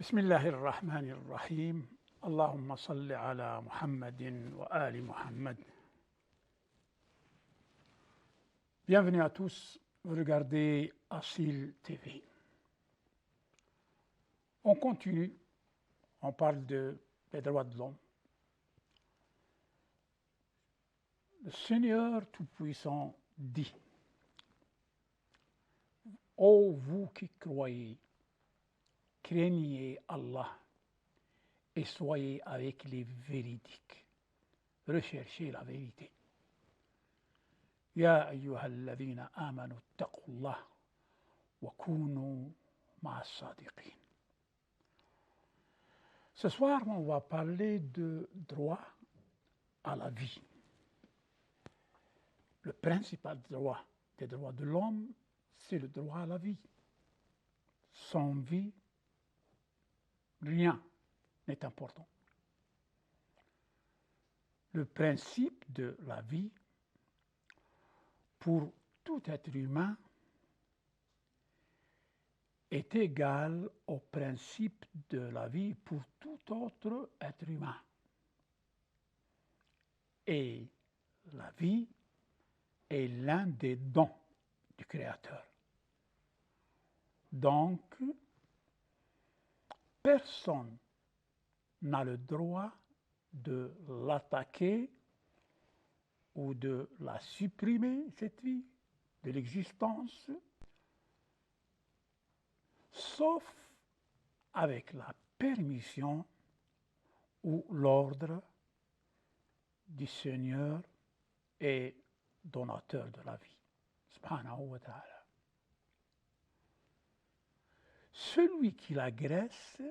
بسم الله الرحمن الرحيم اللهم صل على محمد وآل Muhammad. Bienvenue à tous, vous regardez Asil TV. On continue, on parle des droits de l'homme. Le Seigneur Tout-Puissant dit: ô vous qui croyez, craignez Allah et soyez avec les véridiques. Recherchez la vérité. Ya ayyuhalladhina amanu taqullah wa kunu ma'as sadiqin. Ce soir, on va parler de droit à la vie. Le principal droit des droits de l'homme, c'est le droit à la vie. Sans vie, rien n'est important. Le principe de la vie pour tout être humain est égal au principe de la vie pour tout autre être humain. Et la vie est l'un des dons du Créateur. Donc, personne n'a le droit de l'attaquer ou de la supprimer, cette vie, de l'existence, sauf avec la permission ou l'ordre du Seigneur et donateur de la vie, subhanahu wa ta'ala. Celui qui l'agresse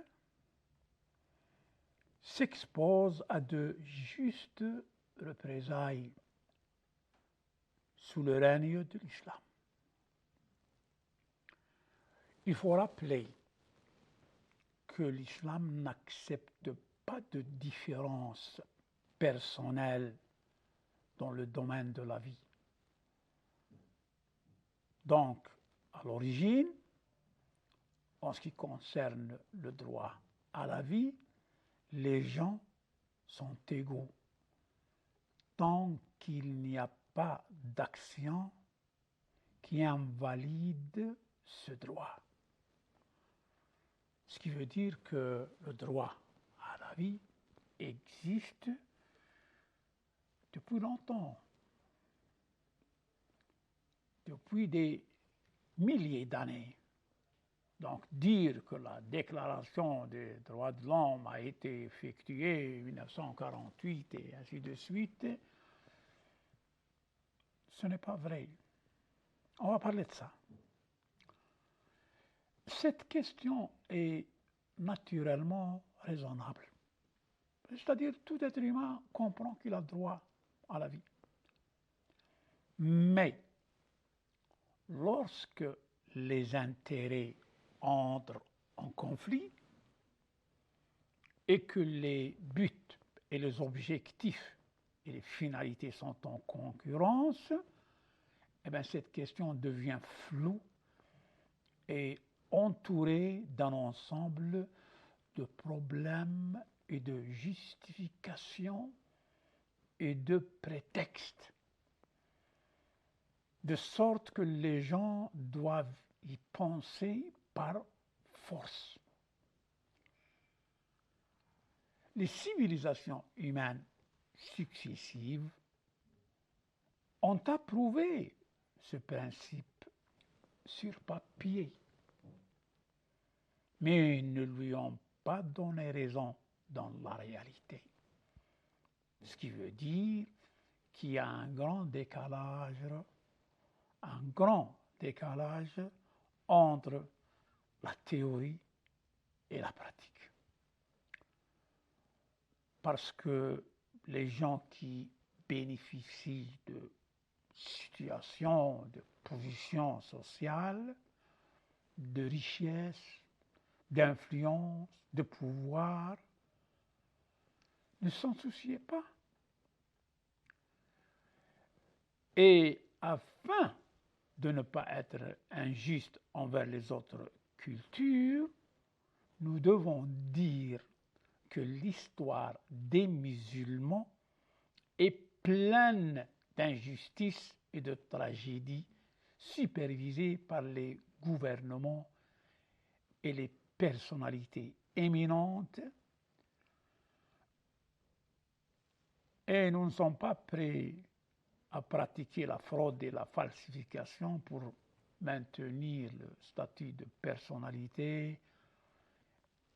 s'expose à de justes représailles sous le règne de l'islam. Il faut rappeler que l'islam n'accepte pas de différence personnelle dans le domaine de la vie. Donc, à l'origine, en ce qui concerne le droit à la vie, les gens sont égaux tant qu'il n'y a pas d'action qui invalide ce droit. Ce qui veut dire que le droit à la vie existe depuis longtemps, depuis des milliers d'années. Donc dire que la déclaration des droits de l'homme a été effectuée en 1948 et ainsi de suite, ce n'est pas vrai. On va parler de ça. Cette question est naturellement raisonnable. C'est-à-dire, tout être humain comprend qu'il a droit à la vie. Mais, lorsque les intérêts entrent en conflit et que les buts et les objectifs et les finalités sont en concurrence, eh bien, cette question devient floue et entourée d'un ensemble de problèmes et de justifications et de prétextes, de sorte que les gens doivent y penser par force. Les civilisations humaines successives ont approuvé ce principe sur papier, mais ne lui ont pas donné raison dans la réalité. Ce qui veut dire qu'il y a un grand décalage entre la théorie et la pratique. Parce que les gens qui bénéficient de situations, de positions sociales, de richesse, d'influence, de pouvoir, ne s'en souciaient pas. Et afin de ne pas être injuste envers les autres cultures, nous devons dire que l'histoire des musulmans est pleine d'injustices et de tragédies supervisées par les gouvernements et les personnalités éminentes, et nous ne sommes pas prêts à pratiquer la fraude et la falsification pour maintenir le statut de personnalité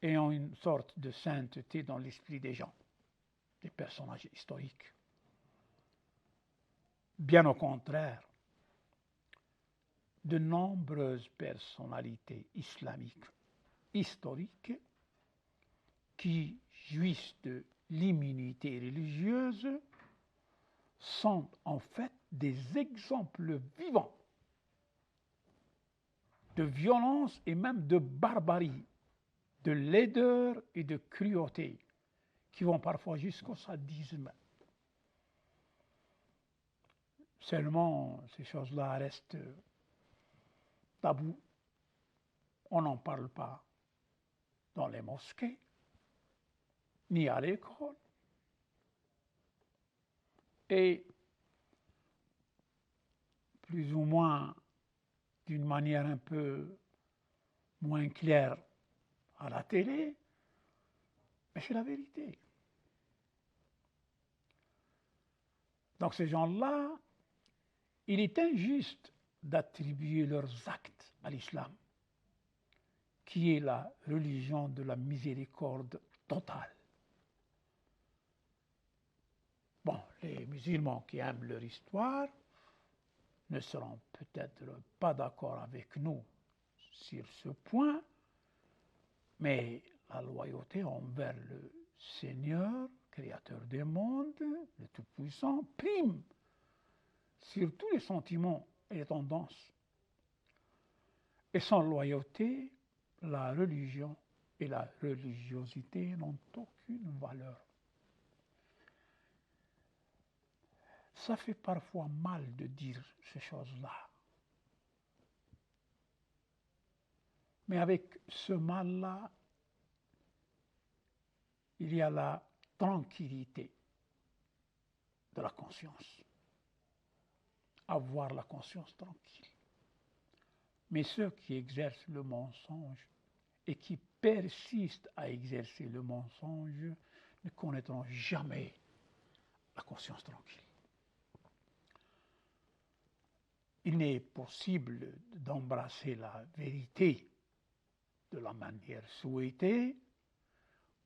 et en une sorte de sainteté dans l'esprit des gens, des personnages historiques. Bien au contraire, de nombreuses personnalités islamiques historiques qui jouissent de l'immunité religieuse sont en fait des exemples vivants de violence et même de barbarie, de laideur et de cruauté qui vont parfois jusqu'au sadisme. Seulement, ces choses-là restent tabous. On n'en parle pas dans les mosquées, ni à l'école. Et plus ou moins d'une manière un peu moins claire à la télé, mais c'est la vérité. Donc ces gens-là, il est injuste d'attribuer leurs actes à l'islam, qui est la religion de la miséricorde totale. Bon, les musulmans qui aiment leur histoire ne seront peut-être pas d'accord avec nous sur ce point, mais la loyauté envers le Seigneur, créateur des mondes, le Tout-Puissant, prime sur tous les sentiments et les tendances. Et sans loyauté, la religion et la religiosité n'ont aucune valeur. Ça fait parfois mal de dire ces choses-là. Mais avec ce mal-là, il y a la tranquillité de la conscience. Avoir la conscience tranquille. Mais ceux qui exercent le mensonge et qui persistent à exercer le mensonge ne connaîtront jamais la conscience tranquille. Il n'est possible d'embrasser la vérité de la manière souhaitée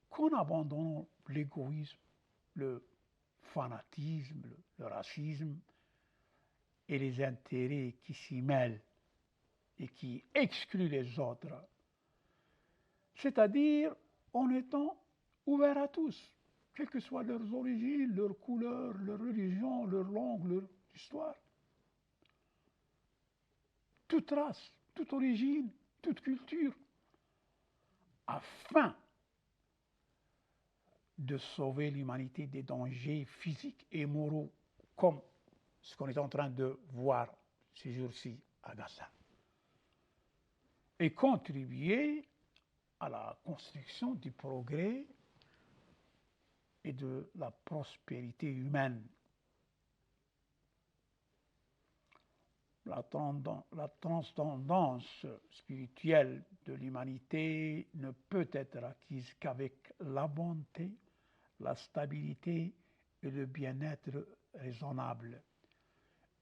qu'en abandonnant l'égoïsme, le fanatisme, le racisme et les intérêts qui s'y mêlent et qui excluent les autres, c'est-à-dire en étant ouverts à tous, quelles que soient leurs origines, leurs couleurs, leur religion, leur langue, leur histoire. Toute race, toute origine, toute culture, afin de sauver l'humanité des dangers physiques et moraux, comme ce qu'on est en train de voir ces jours-ci à Gaza, et contribuer à la construction du progrès et de la prospérité humaine. La transcendance spirituelle de l'humanité ne peut être acquise qu'avec la bonté, la stabilité et le bien-être raisonnable.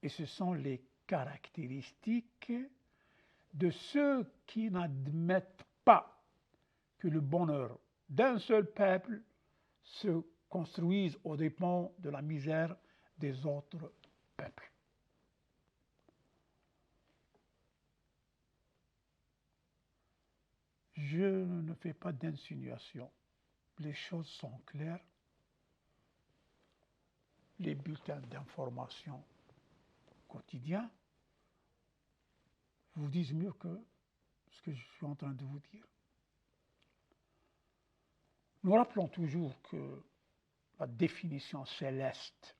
Et ce sont les caractéristiques de ceux qui n'admettent pas que le bonheur d'un seul peuple se construise aux dépens de la misère des autres peuples. Je ne fais pas d'insinuation. Les choses sont claires. Les bulletins d'information quotidiens vous disent mieux que ce que je suis en train de vous dire. Nous rappelons toujours que la définition céleste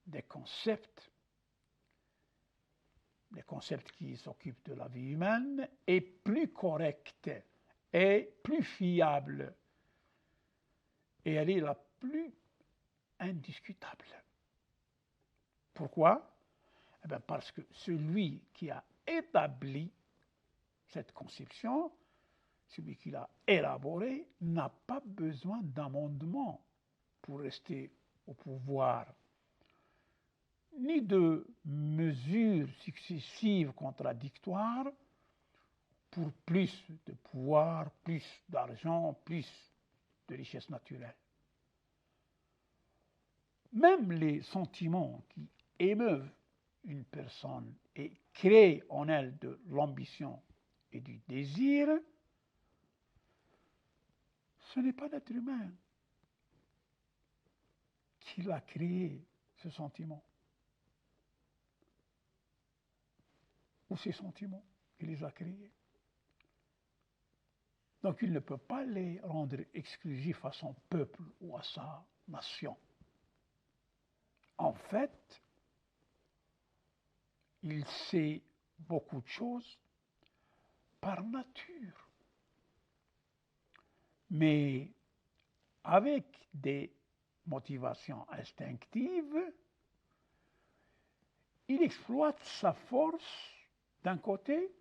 des concepts qui s'occupent de la vie humaine, est plus correcte est plus fiable et elle est la plus indiscutable. Pourquoi? Eh bien parce que celui qui a établi cette conception, celui qui l'a élaborée, n'a pas besoin d'amendement pour rester au pouvoir, ni de mesures successives contradictoires pour plus de pouvoir, plus d'argent, plus de richesse naturelle. Même les sentiments qui émeuvent une personne et créent en elle de l'ambition et du désir, ce n'est pas l'être humain qui l'a créé, ce sentiment, ou ces sentiments qui les a créés. Donc il ne peut pas les rendre exclusifs à son peuple ou à sa nation. En fait, il sait beaucoup de choses par nature, mais avec des motivations instinctives, il exploite sa force d'un côté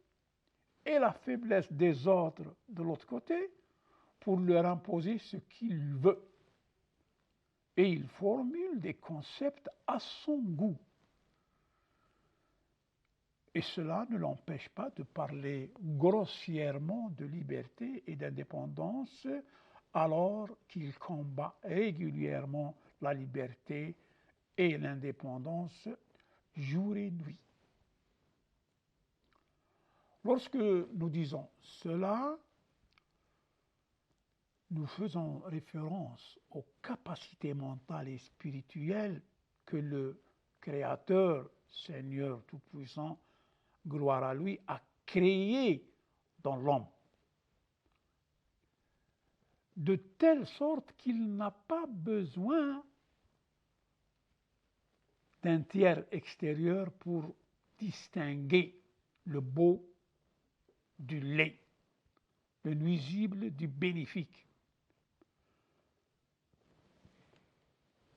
et la faiblesse des autres de l'autre côté pour leur imposer ce qu'il veut. Et il formule des concepts à son goût. Et cela ne l'empêche pas de parler grossièrement de liberté et d'indépendance alors qu'il combat régulièrement la liberté et l'indépendance jour et nuit. Lorsque nous disons cela, nous faisons référence aux capacités mentales et spirituelles que le Créateur, Seigneur Tout-Puissant, gloire à lui, a créées dans l'homme, de telle sorte qu'il n'a pas besoin d'un tiers extérieur pour distinguer le beau du laid, le nuisible du bénéfique.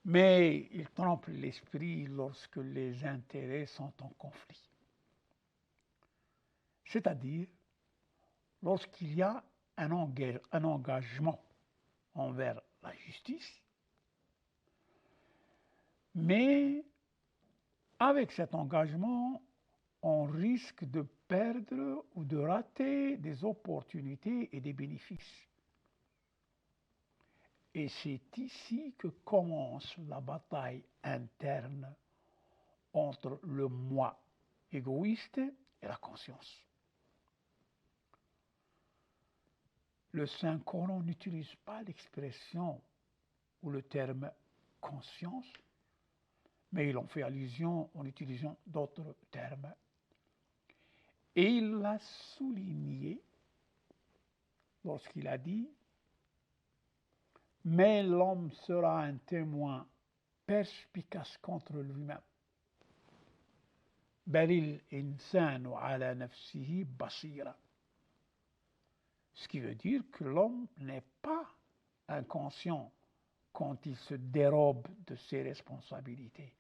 Mais il trompe l'esprit lorsque les intérêts sont en conflit. C'est-à-dire lorsqu'il y a un engagement envers la justice, mais avec cet engagement, on risque de perdre ou de rater des opportunités et des bénéfices. Et c'est ici que commence la bataille interne entre le moi égoïste et la conscience. Le Saint-Coran n'utilise pas l'expression ou le terme conscience, mais il en fait allusion en utilisant d'autres termes. Et il l'a souligné lorsqu'il a dit « Mais l'homme sera un témoin perspicace contre lui-même. Bal al-insanu ala nafsihi basira » Ce qui veut dire que l'homme n'est pas inconscient quand il se dérobe de ses responsabilités.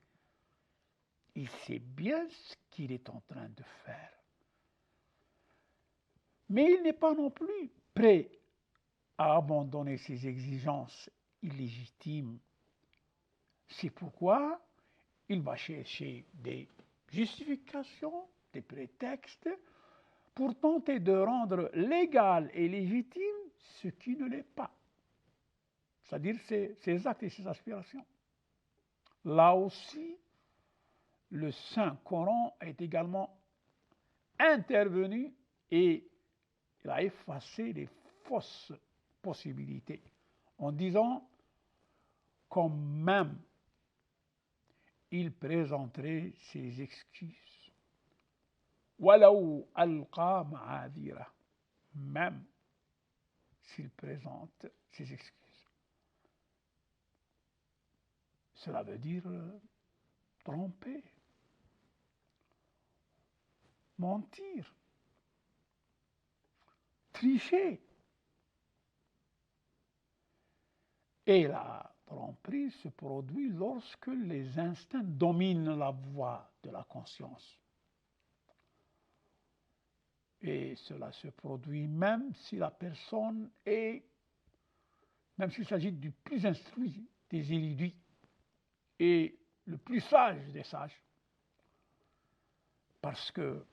Il sait bien ce qu'il est en train de faire. Mais il n'est pas non plus prêt à abandonner ses exigences illégitimes. C'est pourquoi il va chercher des justifications, des prétextes, pour tenter de rendre légal et légitime ce qui ne l'est pas, c'est-à-dire ses actes et ses aspirations. Là aussi, le Saint-Coran est également intervenu et il a effacé les fausses possibilités en disant quand même il présenterait ses excuses. Walaou alqa ma'adira, même s'il présente ses excuses. Cela veut dire tromper, mentir, tricher, Et la tromperie se produit lorsque les instincts dominent la voie de la conscience. Et cela se produit même si la personne est, même s'il s'agit du plus instruit des érudits et le plus sage des sages. Parce que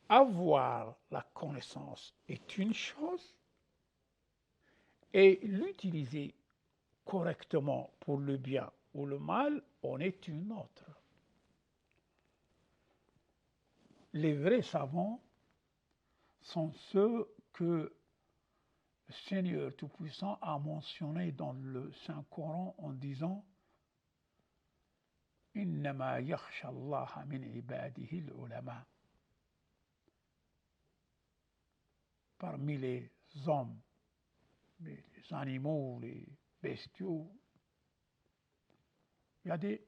avoir la connaissance est une chose et l'utiliser correctement pour le bien ou le mal en est une autre. Les vrais savants sont ceux que le Seigneur Tout-Puissant a mentionnés dans le Saint-Coran en disant « Innama yakhsha Allah min ibadihi al-ulama » parmi les hommes, les animaux, les bestiaux, il y a des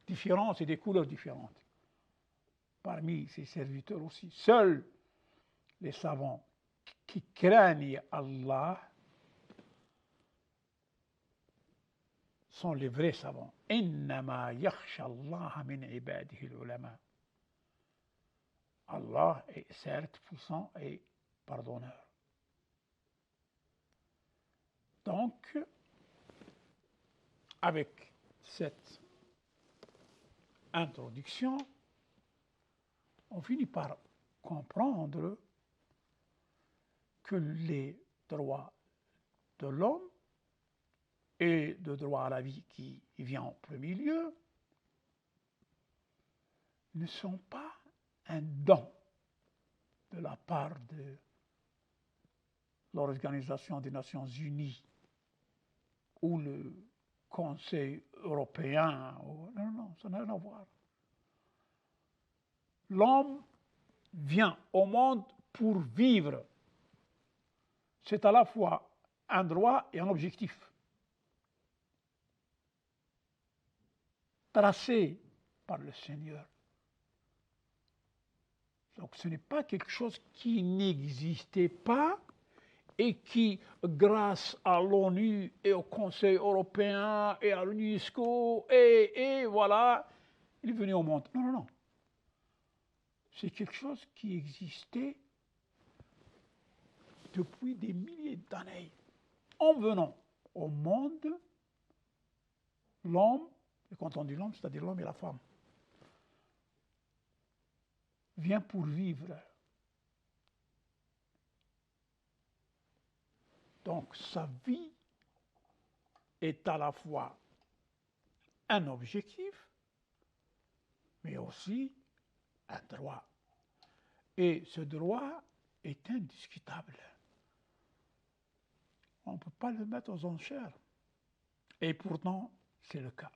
différences et des couleurs différentes. Parmi ses serviteurs aussi, seuls les savants qui craignent Allah sont les vrais savants. Innama yakhsha Allah min ibadihi al-ulama. Allah est certes puissant et pardonneur. Donc, avec cette introduction, on finit par comprendre que les droits de l'homme et le droit à la vie qui vient en premier lieu ne sont pas un don de la part de l'Organisation des Nations Unies ou le Conseil européen. Non, ça n'a rien à voir. L'homme vient au monde pour vivre. C'est à la fois un droit et un objectif. Tracé par le Seigneur. Donc ce n'est pas quelque chose qui n'existait pas et qui, grâce à l'ONU et au Conseil européen et à l'UNESCO, et voilà, il est venu au monde. Non. C'est quelque chose qui existait depuis des milliers d'années. En venant au monde, l'homme, et quand on dit l'homme, c'est-à-dire l'homme et la femme, vient pour vivre. Donc sa vie est à la fois un objectif, mais aussi un droit. Et ce droit est indiscutable. On ne peut pas le mettre aux enchères. Et pourtant, c'est le cas.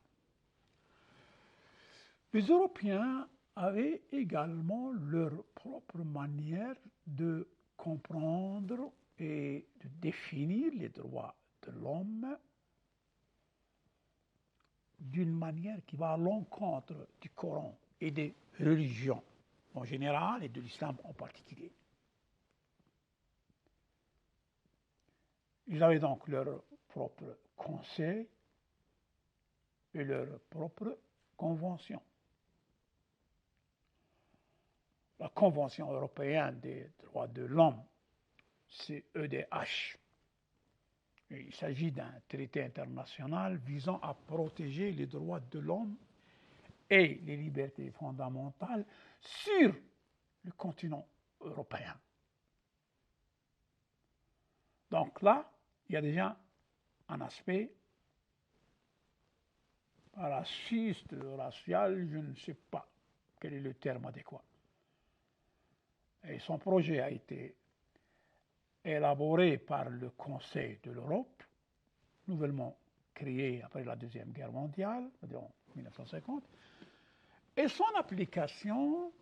Les Européens avaient également leur propre manière de comprendre et de définir les droits de l'homme d'une manière qui va à l'encontre du Coran et des religions en général et de l'islam en particulier. Ils avaient donc leur propre conseil et leur propre convention. La Convention européenne des droits de l'homme, c'est EDH. Et il s'agit d'un traité international visant à protéger les droits de l'homme et les libertés fondamentales sur le continent européen. Donc là, il y a déjà un aspect raciste, racial, je ne sais pas quel est le terme adéquat. Et son projet a été élaboré par le Conseil de l'Europe, nouvellement créé après la Deuxième Guerre mondiale, en 1950, et son application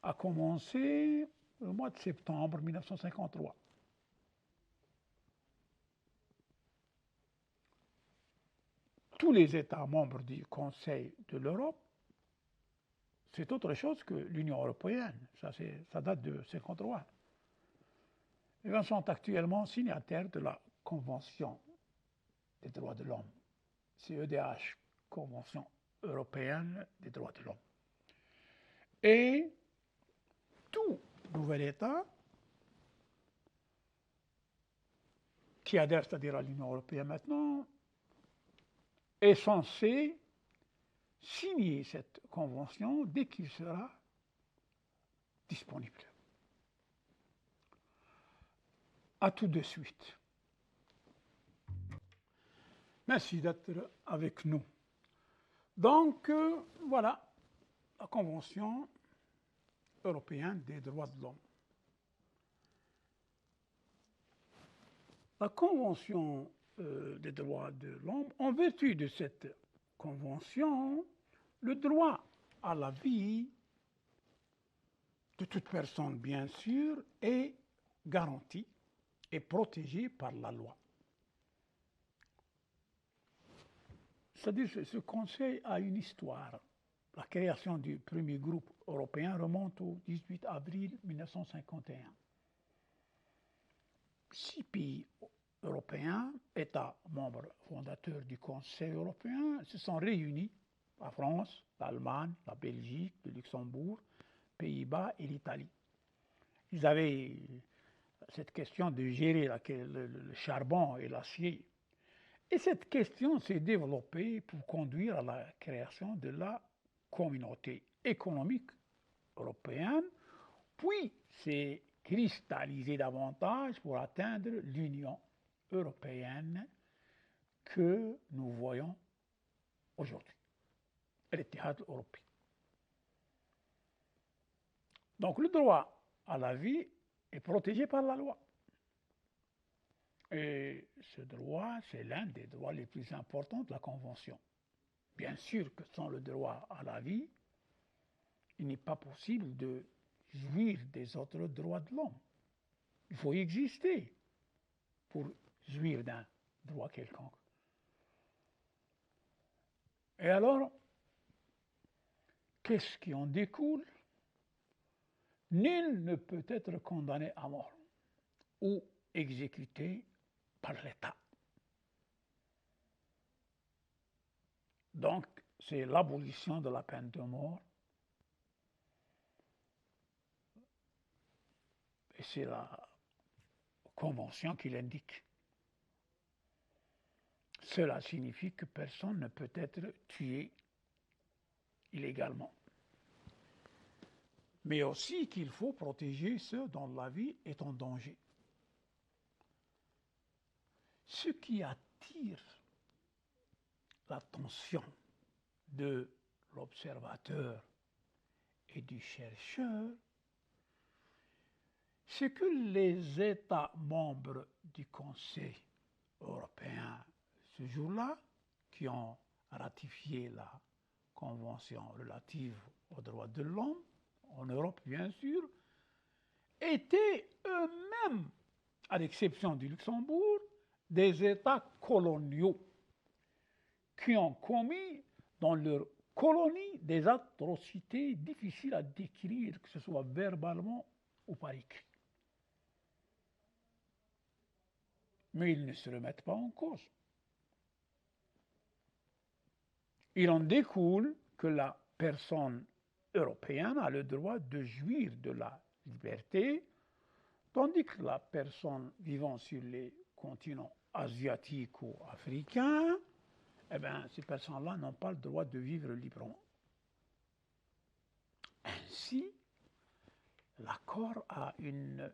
a commencé au mois de septembre 1953. Tous les États membres du Conseil de l'Europe, c'est autre chose que l'Union européenne, ça date de 1953. Ils sont actuellement signataires de la Convention des droits de l'homme, CEDH, Convention européenne des droits de l'homme. Et tout nouvel État qui adhère, c'est-à-dire à l'Union européenne maintenant, est censé signer cette convention dès qu'il sera disponible. À tout de suite. Merci d'être avec nous. Donc, voilà la Convention européenne des droits de l'homme. La Convention des droits de l'homme, en vertu de cette Convention, le droit à la vie de toute personne, bien sûr, est garanti et protégé par la loi. C'est-à-dire que ce Conseil a une histoire. La création du premier groupe européen remonte au 18 avril 1951. 6 pays européens, États membres fondateurs du Conseil européen, se sont réunis, la France, l'Allemagne, la Belgique, le Luxembourg, Pays-Bas et l'Italie. Ils avaient cette question de gérer le charbon et l'acier. Et cette question s'est développée pour conduire à la création de la communauté économique européenne, puis s'est cristallisée davantage pour atteindre l'Union européenne que nous voyons aujourd'hui, l'Ittihad européen. Donc le droit à la vie est protégé par la loi. Et ce droit, c'est l'un des droits les plus importants de la Convention. Bien sûr que sans le droit à la vie, il n'est pas possible de jouir des autres droits de l'homme. Il faut exister pour jouir d'un droit quelconque. Et alors, qu'est-ce qui en découle? Nul ne peut être condamné à mort ou exécuté par l'État. Donc, c'est l'abolition de la peine de mort. Et c'est la Convention qui l'indique. Cela signifie que personne ne peut être tué illégalement. Mais aussi qu'il faut protéger ceux dont la vie est en danger. Ce qui attire l'attention de l'observateur et du chercheur, c'est que les États membres du Conseil européen ce jour-là, qui ont ratifié la Convention relative aux droits de l'homme, en Europe bien sûr, étaient eux-mêmes, à l'exception du Luxembourg, des États coloniaux qui ont commis dans leur colonie des atrocités difficiles à décrire, que ce soit verbalement ou par écrit. Mais ils ne se remettent pas en cause. Il en découle que la personne européenne a le droit de jouir de la liberté, tandis que la personne vivant sur les continents asiatiques ou africains, ces personnes-là n'ont pas le droit de vivre librement. Ainsi, l'accord a une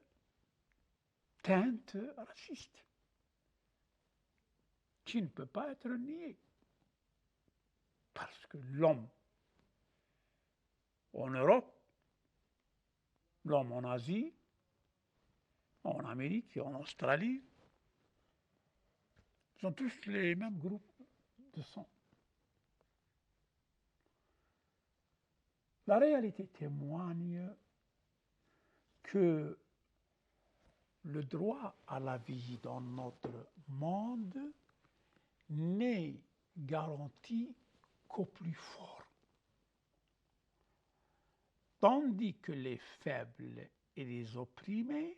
teinte raciste qui ne peut pas être niée. Parce que l'homme en Europe, l'homme en Asie, en Amérique et en Australie, sont tous les mêmes groupes de sang. La réalité témoigne que le droit à la vie dans notre monde n'est garanti qu'au plus fort. Tandis que les faibles et les opprimés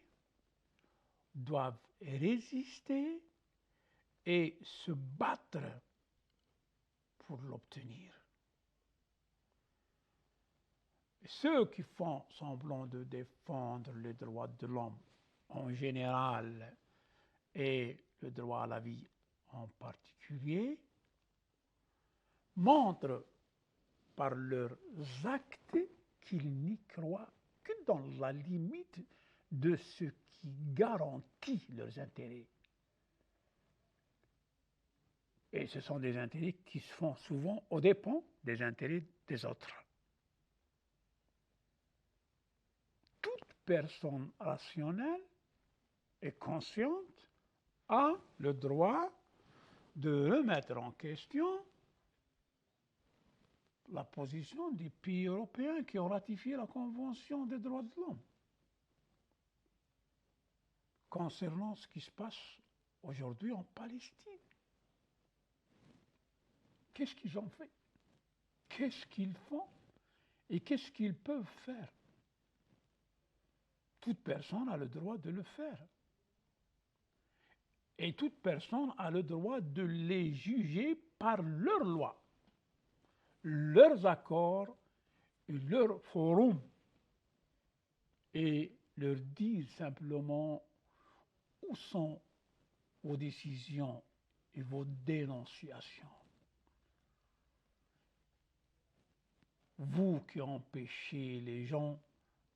doivent résister et se battre pour l'obtenir. Ceux qui font semblant de défendre les droits de l'homme en général et le droit à la vie en particulier montrent par leurs actes qu'ils n'y croient que dans la limite de ce qui garantit leurs intérêts. Et ce sont des intérêts qui se font souvent aux dépens des intérêts des autres. Toute personne rationnelle et consciente a le droit de remettre en question la position des pays européens qui ont ratifié la Convention des droits de l'homme concernant ce qui se passe aujourd'hui en Palestine. Qu'est-ce qu'ils ont fait? Qu'est-ce qu'ils font? Et qu'est-ce qu'ils peuvent faire? Toute personne a le droit de le faire. Et toute personne a le droit de les juger par leurs lois, leurs accords et leurs forums, et leur dire simplement où sont vos décisions et vos dénonciations. Vous qui empêchez les gens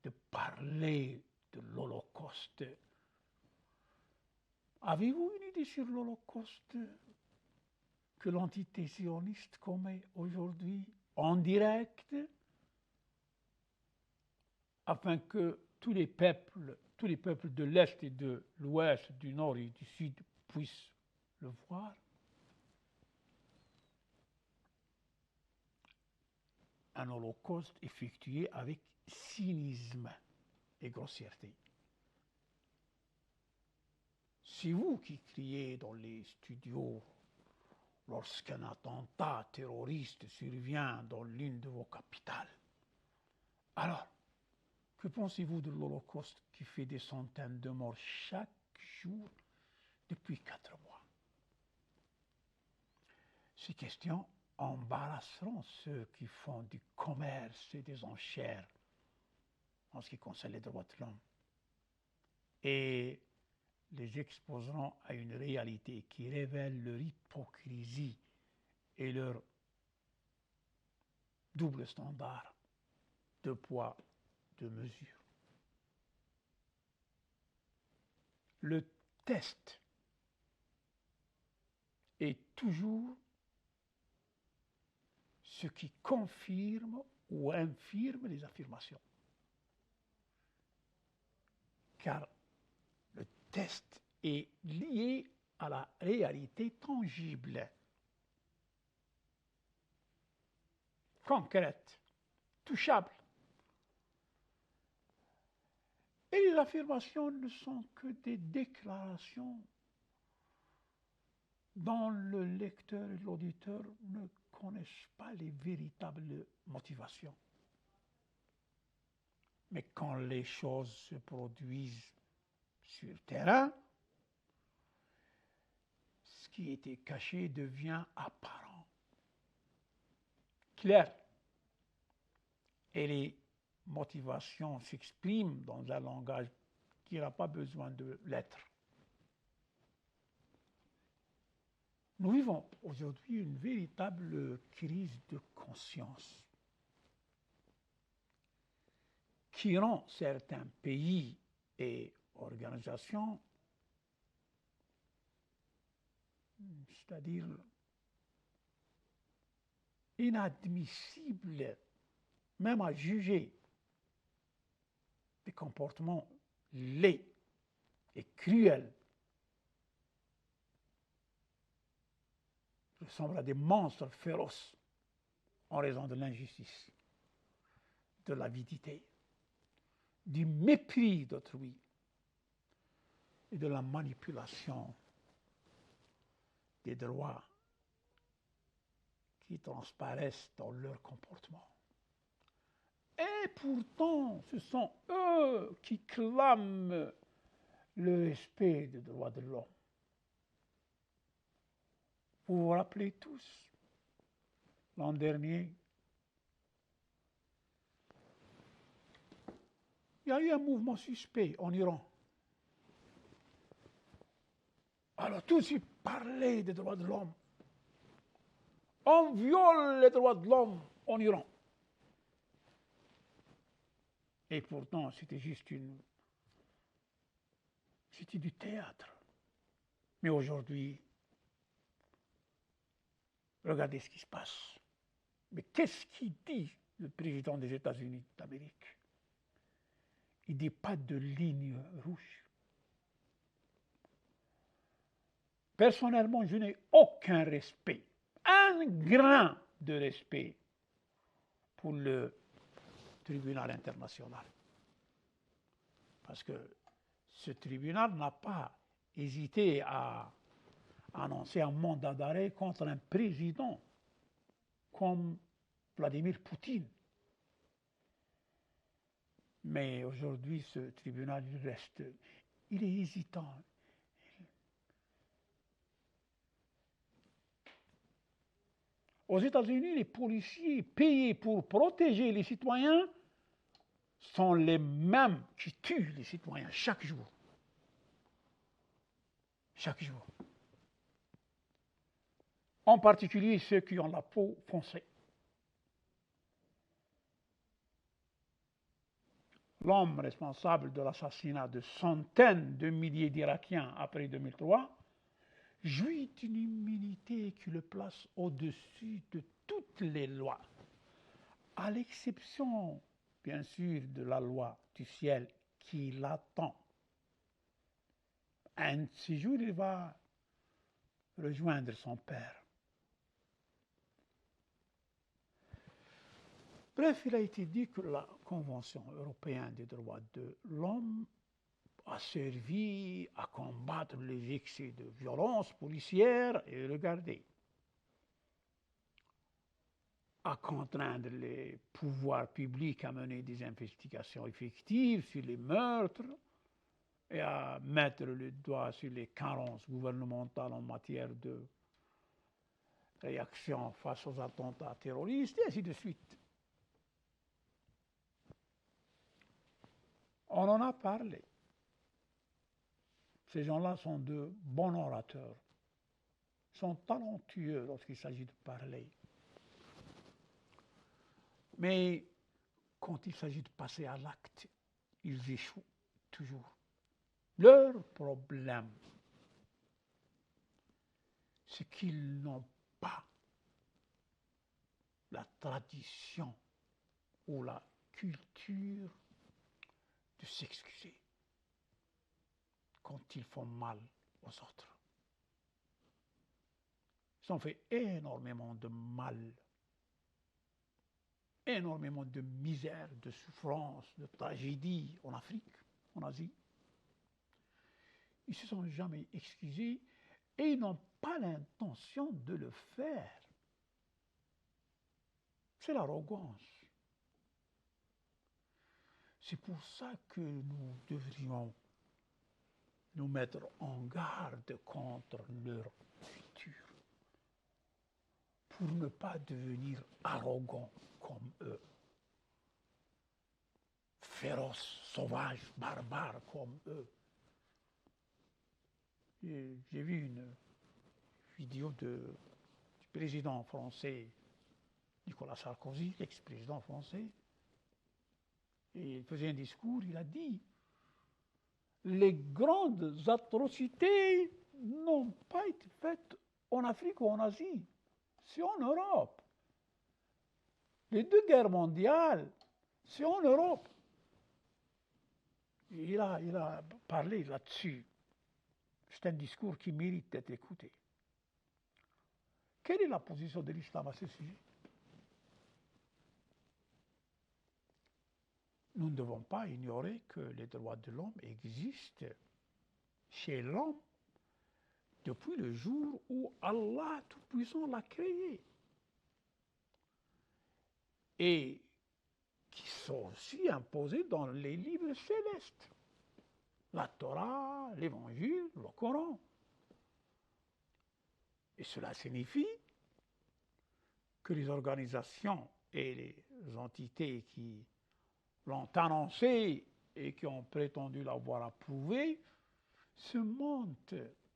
de parler de l'Holocauste, avez-vous une idée sur l'Holocauste que l'entité sioniste commet aujourd'hui en direct, afin que tous les peuples de l'Est et de l'Ouest, du Nord et du Sud puissent le voir? Un holocauste effectué avec cynisme et grossièreté. C'est vous qui criez dans les studios lorsqu'un attentat terroriste survient dans l'une de vos capitales. Alors, que pensez-vous de l'Holocauste qui fait des centaines de morts chaque jour depuis 4 mois? Ces questions embarrasseront ceux qui font du commerce et des enchères en ce qui concerne les droits de l'homme et les exposeront à une réalité qui révèle leur hypocrisie et leur double standard, de poids, de mesure. Le test est toujours ce qui confirme ou infirme les affirmations. Car le test est lié à la réalité tangible, concrète, touchable. Et les affirmations ne sont que des déclarations dont le lecteur et l'auditeur ne connaissent pas les véritables motivations. Mais quand les choses se produisent sur le terrain, ce qui était caché devient apparent, clair. Et les motivations s'expriment dans un langage qui n'a pas besoin de lettres. Nous vivons aujourd'hui une véritable crise de conscience qui rend certains pays et organisations, c'est-à-dire inadmissibles, même à juger des comportements laids et cruels, ressemblent à des monstres féroces en raison de l'injustice, de l'avidité, du mépris d'autrui et de la manipulation des droits qui transparaissent dans leur comportement. Et pourtant, ce sont eux qui clament le respect des droits de l'homme. Vous vous rappelez tous, l'an dernier, il y a eu un mouvement suspect en Iran. Alors tous ils parlaient des droits de l'homme. On viole les droits de l'homme en Iran. Et pourtant, c'était du théâtre. Mais aujourd'hui, regardez ce qui se passe. Mais qu'est-ce qu'il dit, le président des États-Unis d'Amérique? Il ne dit pas de ligne rouge. Personnellement, je n'ai aucun respect, un grain de respect pour le tribunal international. Parce que ce tribunal n'a pas hésité à annoncer un mandat d'arrêt contre un président comme Vladimir Poutine. Mais aujourd'hui, ce tribunal, il est hésitant. Aux États-Unis, les policiers payés pour protéger les citoyens sont les mêmes qui tuent les citoyens chaque jour. Chaque jour. En particulier ceux qui ont la peau foncée. L'homme responsable de l'assassinat de centaines de milliers d'Irakiens après 2003 jouit d'une immunité qui le place au-dessus de toutes les lois, à l'exception, bien sûr, de la loi du ciel qui l'attend. Un de ces jours, il va rejoindre son père. Bref, il a été dit que la Convention européenne des droits de l'homme a servi à combattre les excès de violence policière et, regardez, à contraindre les pouvoirs publics à mener des investigations effectives sur les meurtres et à mettre le doigt sur les carences gouvernementales en matière de réaction face aux attentats terroristes, et ainsi de suite. On en a parlé. Ces gens-là sont de bons orateurs. Ils sont talentueux lorsqu'il s'agit de parler. Mais quand il s'agit de passer à l'acte, ils échouent toujours. Leur problème, c'est qu'ils n'ont pas la tradition ou la culture de s'excuser quand ils font mal aux autres. Ils ont fait énormément de mal, énormément de misère, de souffrance, de tragédie en Afrique, en Asie. Ils ne se sont jamais excusés et ils n'ont pas l'intention de le faire. C'est l'arrogance. C'est pour ça que nous devrions nous mettre en garde contre leur futur, pour ne pas devenir arrogants comme eux, féroces, sauvages, barbares comme eux. J'ai vu une vidéo du président français, Nicolas Sarkozy, l'ex-président français, et il faisait un discours, il a dit « Les grandes atrocités n'ont pas été faites en Afrique ou en Asie, c'est en Europe. Les 2 guerres mondiales, c'est en Europe. » Il a parlé là-dessus. C'est un discours qui mérite d'être écouté. Quelle est la position de l'islam à ce sujet? Nous ne devons pas ignorer que les droits de l'homme existent chez l'homme depuis le jour où Allah Tout-Puissant l'a créé. Et qui sont aussi imposés dans les livres célestes. la Torah, l'Évangile, le Coran. Et cela signifie que les organisations et les entités qui l'ont annoncé et qui ont prétendu l'avoir approuvé se montent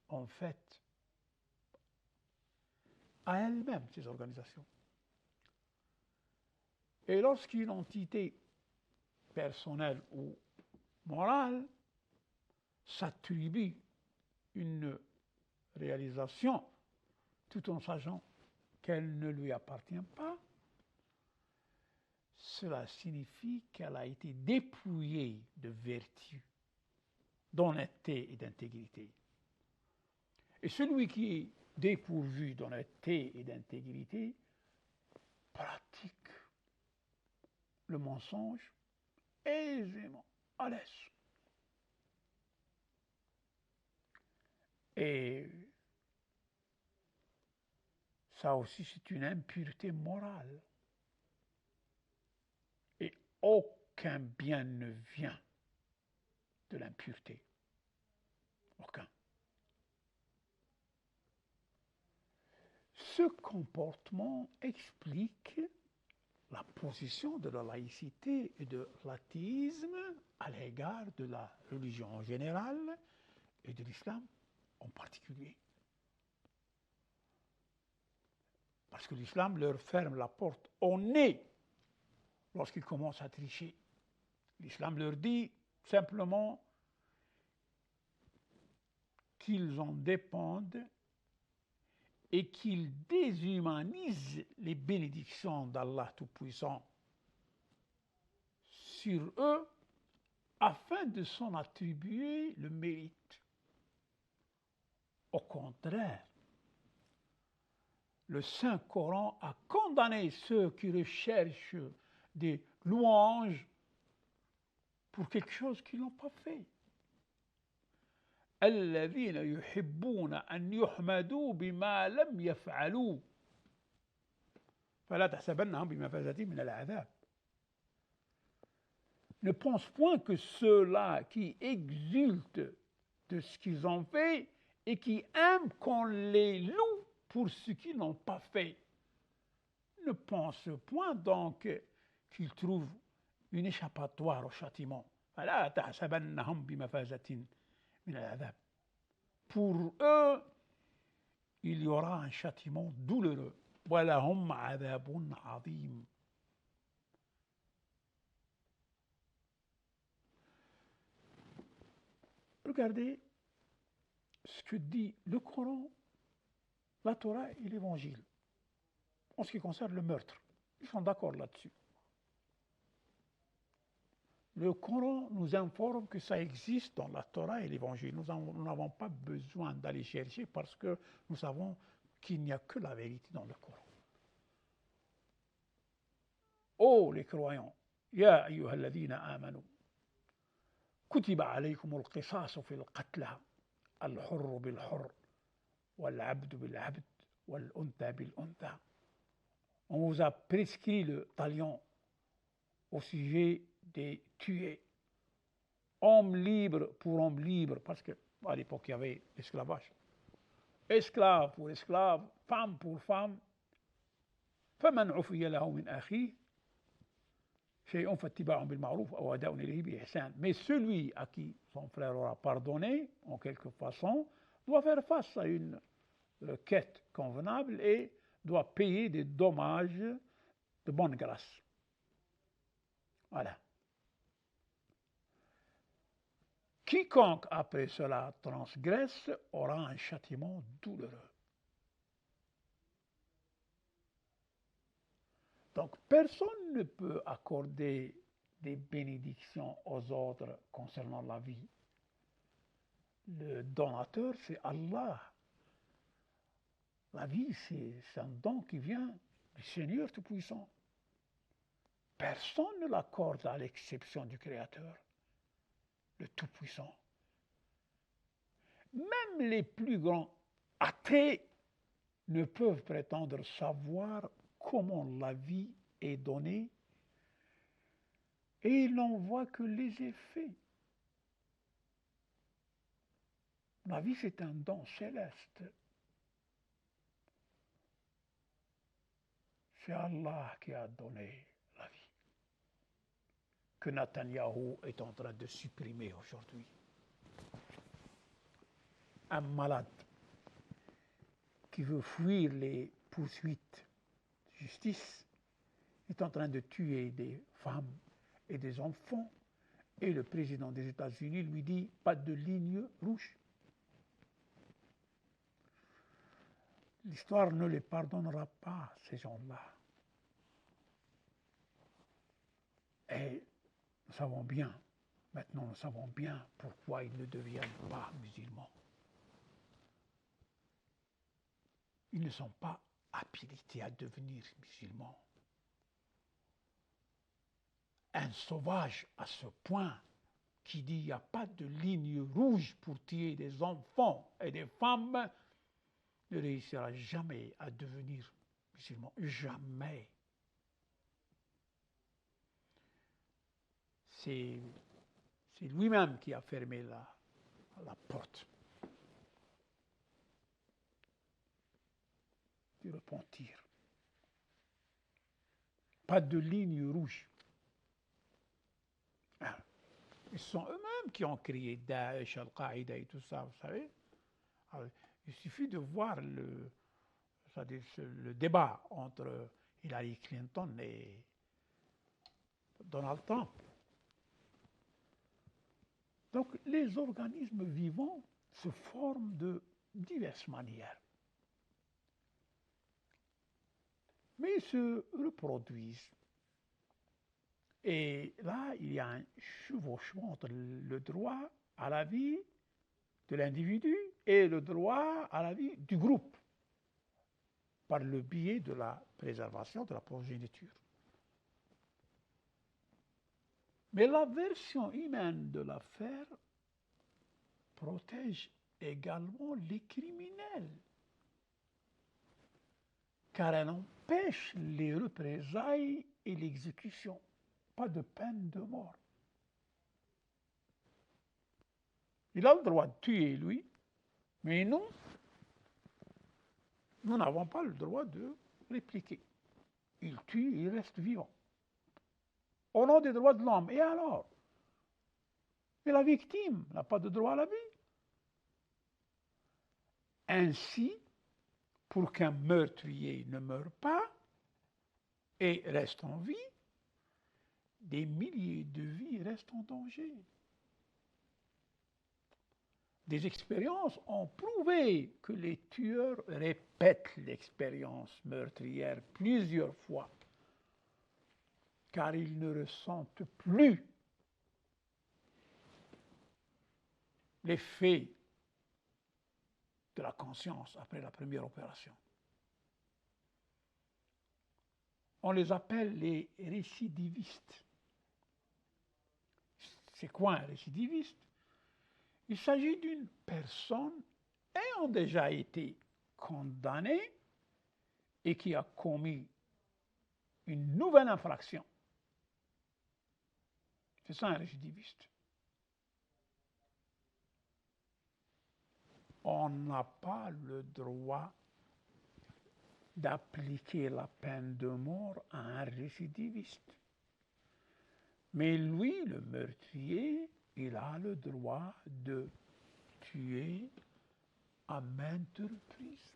en fait à elles-mêmes, ces organisations. Et lorsqu'une entité personnelle ou morale s'attribue une réalisation tout en sachant qu'elle ne lui appartient pas, cela signifie qu'elle a été dépouillée de vertu, d'honnêteté et d'intégrité. Et celui qui est dépourvu d'honnêteté et d'intégrité pratique le mensonge aisément, à l'aise. Et ça aussi, c'est une impureté morale. Et aucun bien ne vient de l'impureté. Aucun. Ce comportement explique la position de la laïcité et de l'athéisme à l'égard de la religion en général et de l'islam en particulier. Parce que l'islam leur ferme la porte au nez lorsqu'ils commencent à tricher. L'islam leur dit simplement qu'ils en dépendent et qu'ils déshumanisent les bénédictions d'Allah Tout-Puissant sur eux afin de s'en attribuer le mérite. Au contraire, le Saint-Coran a condamné ceux qui recherchent des louanges pour quelque chose qu'ils n'ont pas fait. الذين يحبون أن يحمدوا بما لم يفعلوا فلا تحسبنهم بمفازة من العذاب. Ne pense point que ceux-là qui exultent de ce qu'ils ont fait et qui aiment qu'on les loue pour ce qu'ils n'ont pas fait, ne pense point donc qu'ils trouvent une échappatoire au châtiment. فلا تحسبنهم بمفازة من العذاب. Pour eux, il y aura un châtiment douloureux. وَلَهُمْ عَذَابٌ عَظِيمٌ. Regardez ce que dit le Coran, la Torah et l'Évangile en ce qui concerne le meurtre. Ils sont d'accord là-dessus. Le Coran nous informe que ça existe dans la Torah et l'Évangile. Nous n'avons pas besoin d'aller chercher parce que nous savons qu'il n'y a que la vérité dans le Coran. Oh les croyants, Ya ayyuha alladhina amanu, kutiba alaykum al-qisas fi al-qatla, al-hurr bil-hurr, wal-abd bil-abd, wal-untha bil-untha. On vous a prescrit le talion au sujet des tués, homme libre pour homme libre, parce qu'à l'époque il y avait l'esclavage. Esclave pour esclave, femme pour femme. فمن عفي له من أخيه شيء فاتباع بالمعروف أو أداء إليه بإحسان. Mais celui à qui son frère aura pardonné, en quelque façon, doit faire face à une requête convenable et doit payer des dommages de bonne grâce. Voilà. Quiconque après cela transgresse aura un châtiment douloureux. Donc personne ne peut accorder des bénédictions aux autres concernant la vie. Le donateur, c'est Allah. La vie, c'est un don qui vient du Seigneur Tout-Puissant. Personne ne l'accorde à l'exception du Créateur, le Tout-Puissant. Même les plus grands athées ne peuvent prétendre savoir comment la vie est donnée et ils n'en voient que les effets. La vie, c'est un don céleste. C'est Allah qui a donné la vie, que Netanyahou est en train de supprimer aujourd'hui. Un malade qui veut fuir les poursuites de justice est en train de tuer des femmes et des enfants, et le président des États-Unis lui dit pas de ligne rouge. L'histoire ne les pardonnera pas, ces gens-là. Et nous savons bien, maintenant nous savons bien pourquoi ils ne deviennent pas musulmans. Ils ne sont pas habilités à devenir musulmans. Un sauvage à ce point qui dit qu'il n'y a pas de ligne rouge pour tuer des enfants et des femmes ne réussira jamais à devenir musulman. Jamais. C'est lui-même qui a fermé la porte du repentir. Pas de ligne rouge. Ils sont eux-mêmes qui ont créé Daesh, Al-Qaïda et tout ça, vous savez. Alors, il suffit de voir le débat entre Hillary Clinton et Donald Trump. Donc, les organismes vivants se forment de diverses manières. Mais ils se reproduisent. Et là, il y a un chevauchement entre le droit à la vie de l'individu et le droit à la vie du groupe, par le biais de la préservation de la progéniture. Mais la version humaine de l'affaire protège également les criminels, car elle empêche les représailles et l'exécution. Pas de peine de mort. Il a le droit de tuer, lui, mais nous n'avons pas le droit de répliquer. Il tue, il reste vivant. Au nom des droits de l'homme. Et alors? Mais la victime n'a pas de droit à la vie. Ainsi, pour qu'un meurtrier ne meure pas et reste en vie, des milliers de vies restent en danger. Des expériences ont prouvé que les tueurs répètent l'expérience meurtrière plusieurs fois, car ils ne ressentent plus l'effet de la conscience après la première opération. On les appelle les récidivistes. C'est quoi un récidiviste? Il s'agit d'une personne ayant déjà été condamnée et qui a commis une nouvelle infraction. C'est ça un récidiviste. On n'a pas le droit d'appliquer la peine de mort à un récidiviste. Mais lui, le meurtrier, il a le droit de tuer à maintes reprises.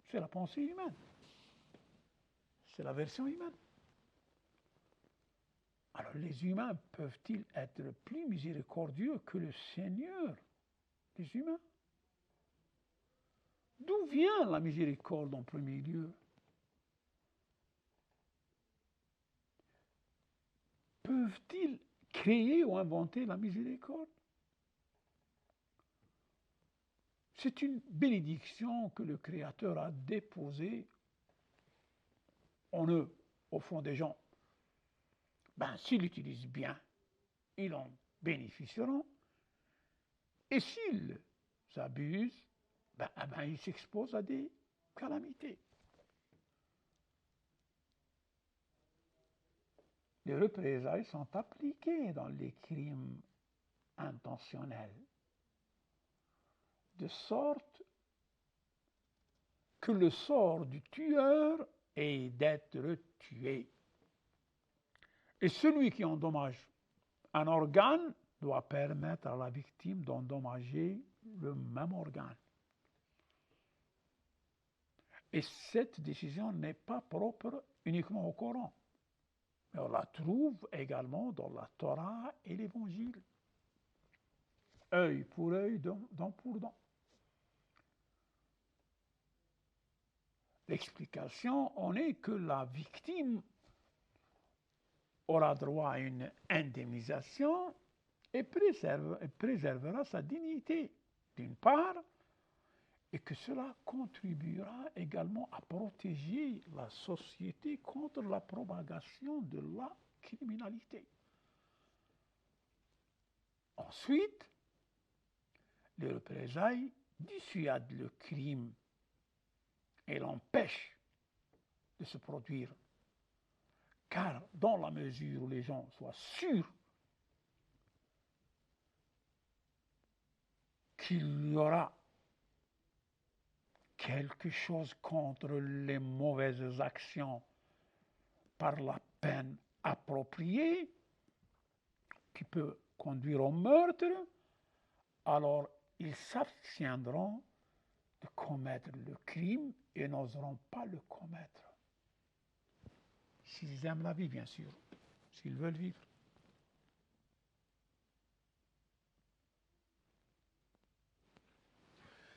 C'est la pensée humaine. C'est la version humaine. Alors les humains peuvent-ils être plus miséricordieux que le Seigneur des humains? D'où vient la miséricorde en premier lieu? Peuvent-ils créer ou inventer la miséricorde? C'est une bénédiction que le Créateur a déposée en eux, au fond des gens. S'ils l'utilisent bien, ils en bénéficieront. Et s'ils abusent, ils s'exposent à des calamités. Les représailles sont appliquées dans les crimes intentionnel, de sorte que le sort du tueur est d'être tué. Et celui qui endommage un organe doit permettre à la victime d'endommager le même organe. Et cette décision n'est pas propre uniquement au Coran, mais on la trouve également dans la Torah et l'Évangile. Œil pour œil, dent pour dent. L'explication en est que la victime aura droit à une indemnisation et préservera sa dignité, d'une part, et que cela contribuera également à protéger la société contre la propagation de la criminalité. Ensuite, les représailles dissuadent le crime et l'empêchent de se produire. Car dans la mesure où les gens soient sûrs qu'il y aura quelque chose contre les mauvaises actions par la peine appropriée qui peut conduire au meurtre, alors ils s'abstiendront de commettre le crime et n'oseront pas le commettre. S'ils aiment la vie, bien sûr, s'ils veulent vivre.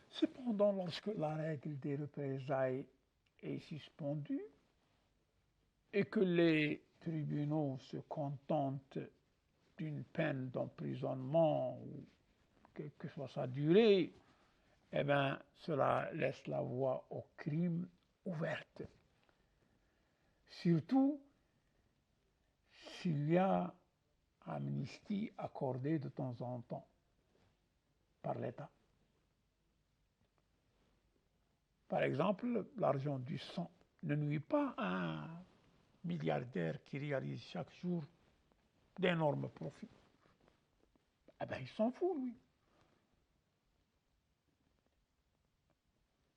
Cependant, lorsque la règle des représailles est suspendue et que les tribunaux se contentent d'une peine d'emprisonnement ou quelle que soit sa durée, eh bien, cela laisse la voie au crime ouverte. Surtout s'il y a amnistie accordée de temps en temps par l'État. Par exemple, l'argent du sang ne nuit pas à un milliardaire qui réalise chaque jour d'énormes profits. Eh bien, il s'en fout, lui.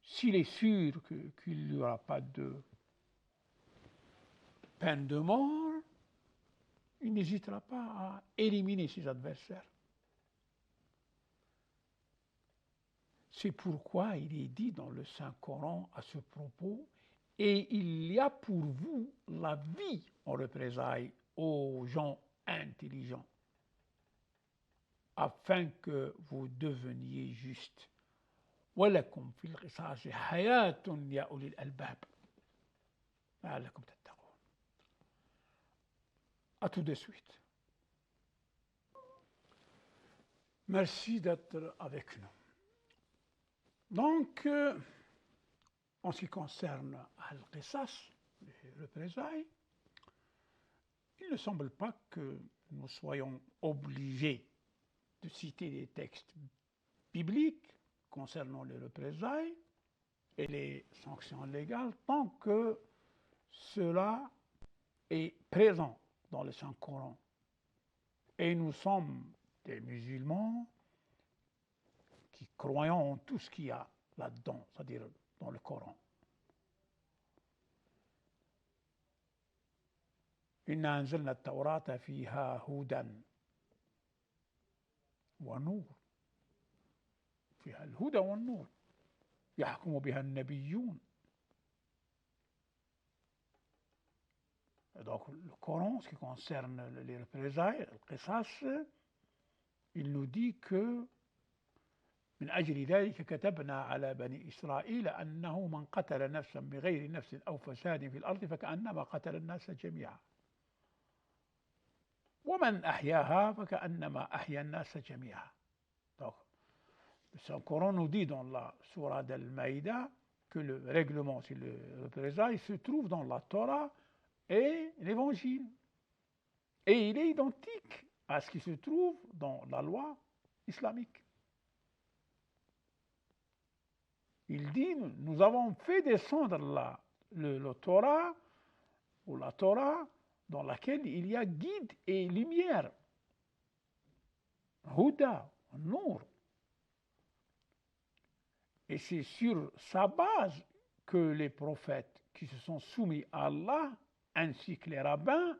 S'il est sûr qu'il n'y aura pas de peine de mort, il n'hésitera pas à éliminer ses adversaires. C'est pourquoi il est dit dans le Saint-Coran à ce propos, « Et il y a pour vous la vie en représailles aux gens intelligents, afin que vous deveniez justes. وَلَكُمْ فِي الْقِصَاصِ حَيَاةٌ يَا أُولِي الْأَلْبَابِ لَعَلَّكُمْ تَتَّقُونَ » À tout de suite. Merci d'être avec nous. Donc, en ce qui concerne Al-Qisas, les représailles, il ne semble pas que nous soyons obligés de citer des textes bibliques concernant les représailles et les sanctions légales tant que cela est présent dans le Saint-Coran. Et nous sommes des musulmans qui croyons en tout ce qu'il y a là-dedans, c'est-à-dire dans le Coran. إنا أنزلنا التوراة فيها هدى ونور فيها الهدى والنور يحكم بها النبيون. Donc le Coran, ce qui concerne les représailles, le qisas, il nous dit que من أجل ذلك كتبنا على بني إسرائيل أنه من قتل نفسا بغير نفس أو فساد في الأرض فكأنما قتل الناس جميعا ومن أحياها فكأنما أحيا الناس جميعا. Donc, le Coran nous dit dans la sourate Al-Maïda que le règlement sur le représailles se trouve dans la Torah et l'Évangile. Et il est identique à ce qui se trouve dans la loi islamique. Il dit, nous avons fait descendre le Torah, ou la Torah, dans laquelle il y a guide et lumière. Huda, Nour. Et c'est sur sa base que les prophètes qui se sont soumis à Allah, ainsi que les rabbins,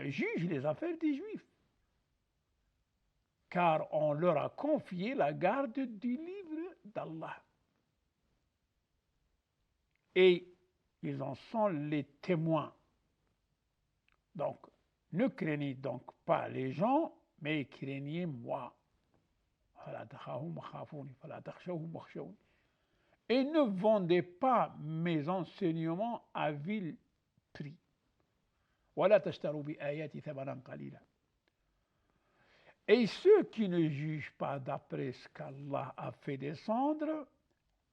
jugent les affaires des Juifs. Car on leur a confié la garde du livre d'Allah. Et ils en sont les témoins. Donc, ne craignez donc pas les gens, mais craignez moi. Et ne vendez pas mes enseignements à vil prix. Et ceux qui ne jugent pas d'après ce qu'Allah a fait descendre,